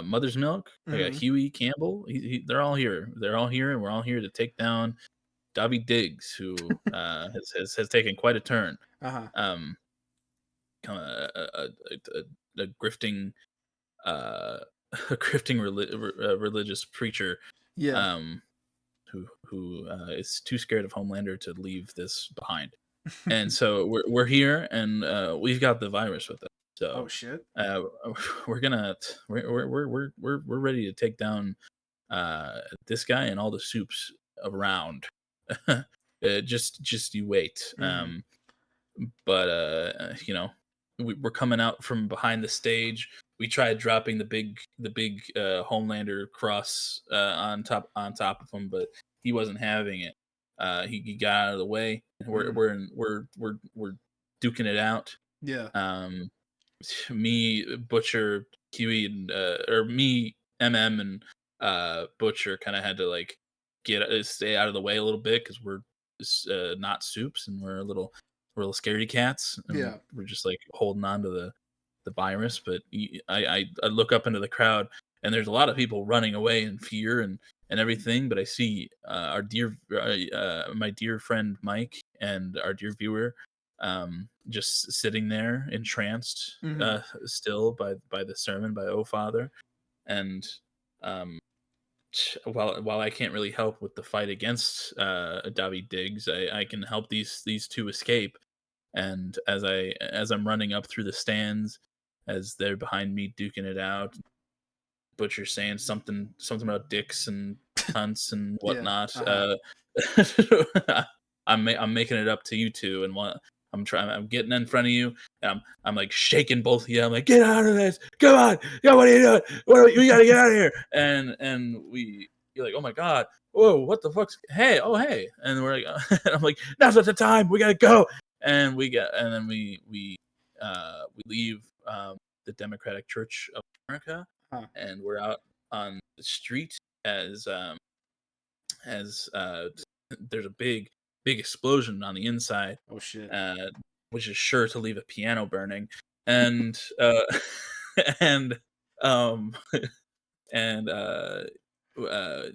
Mother's Milk, I got Huey Campbell. They're all here. They're all here, and we're all here to take down Dobby Diggs, who has taken quite a turn. Um, a, a, a grifting a grifting religious preacher. Yeah. Who is too scared of Homelander to leave this behind. And so we're here, and we've got the virus with us. So oh shit. We're ready to take down this guy and all the soups around. Just you wait. But you know, we're coming out from behind the stage. We tried dropping the big Homelander cross on top of him, but he wasn't having it. He got out of the way. We're duking it out. Yeah. Me, Butcher, Huey, and or me, MM, and Butcher kind of had to like stay out of the way a little bit because we're not soups, and we're a little scaredy cats. And yeah. we're just like holding on to the virus. But I look up into the crowd, and there's a lot of people running away in fear and everything. But I see our dear my dear friend Mike and our dear viewer just sitting there entranced still by the sermon by O Father. And while I can't really help with the fight against Davi Diggs, I can help these two escape. And as I'm running up through the stands, as they're behind me duking it out, Butcher saying something about dicks and cunts and whatnot. I'm making it up to you two, and I'm getting in front of you, and I'm like shaking both of you. I'm like, get out of this! Come on! Yeah, what are you doing? We gotta get out of here! And you're like, oh my god, whoa, what the fuck's? Hey, and we're like, and I'm like, now's not the time. We gotta go. And we leave the Democratic Church of America, and we're out on the street as there's a big explosion on the inside. Oh shit. Which is sure to leave a piano burning, and and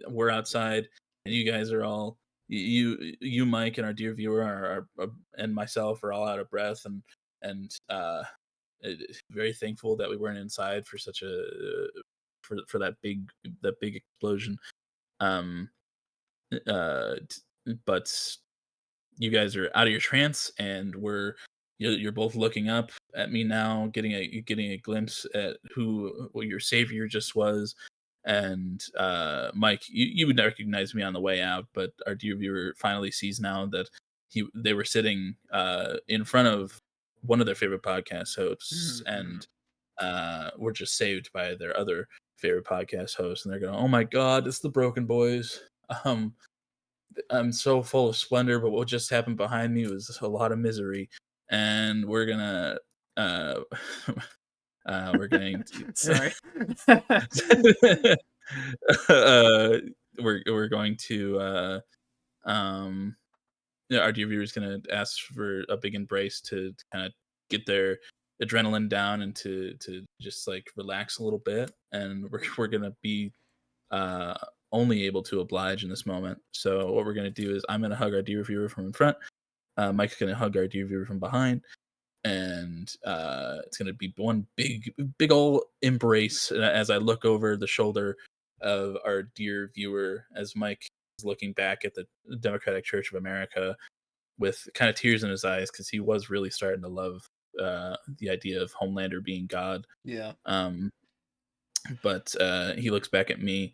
we're outside, and you guys are all you Mike and our dear viewer are and myself are all out of breath and very thankful that we weren't inside for such a for that big explosion. But you guys are out of your trance, and you're both looking up at me now, getting a glimpse at what your savior just was. And Mike, you would recognize me on the way out, but our dear viewer finally sees now that they were sitting in front of one of their favorite podcast hosts, and were just saved by their other favorite podcast host, and they're going, oh my god, it's the BrokeN Boys. I'm so full of splendor, but what just happened behind me was a lot of misery, and we're gonna we're going to sorry. We're going to our dear viewer is going to ask for a big embrace to kind of get their adrenaline down and to just like relax a little bit, and we're going to be only able to oblige in this moment. So what we're going to do is I'm going to hug our dear viewer from in front, Mike's going to hug our dear viewer from behind, and it's going to be one big old embrace as I look over the shoulder of our dear viewer as Mike is looking back at the Democratic Church of America with kind of tears in his eyes, because he was really starting to love the idea of Homelander being God. Yeah. But he looks back at me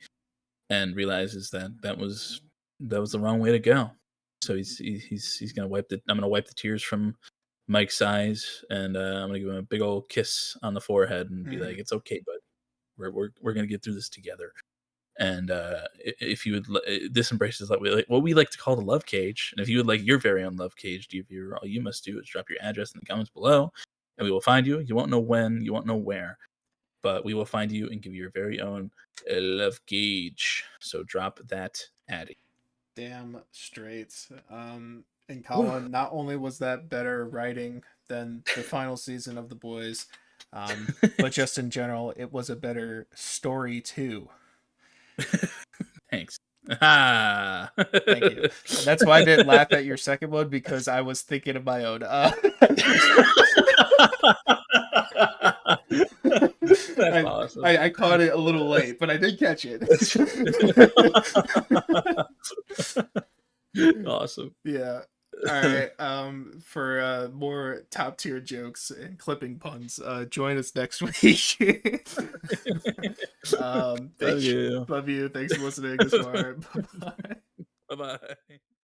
and realizes that was the wrong way to go. So he's gonna I'm gonna wipe the tears from Mike's eyes, and I'm gonna give him a big old kiss on the forehead and be like, "It's okay, bud. We're gonna get through this together." And if you would, this embraces what we like to call the love cage. And if you would like your very own love cage, viewer, all you must do is drop your address in the comments below, and we will find you. You won't know when, you won't know where, but we will find you and give you your very own love cage. So drop that addy. Damn straight. And Colin, not only was that better writing than the final season of The Boys, but just in general, it was a better story too. Thanks. Thank you. And that's why I didn't laugh at your second one, because I was thinking of my own. That's awesome. I caught it a little late, but I did catch it. Awesome. Yeah. All right. For more top tier jokes and clipping puns, join us next week. Love you. Love you. Thanks for listening. Bye bye. Bye bye.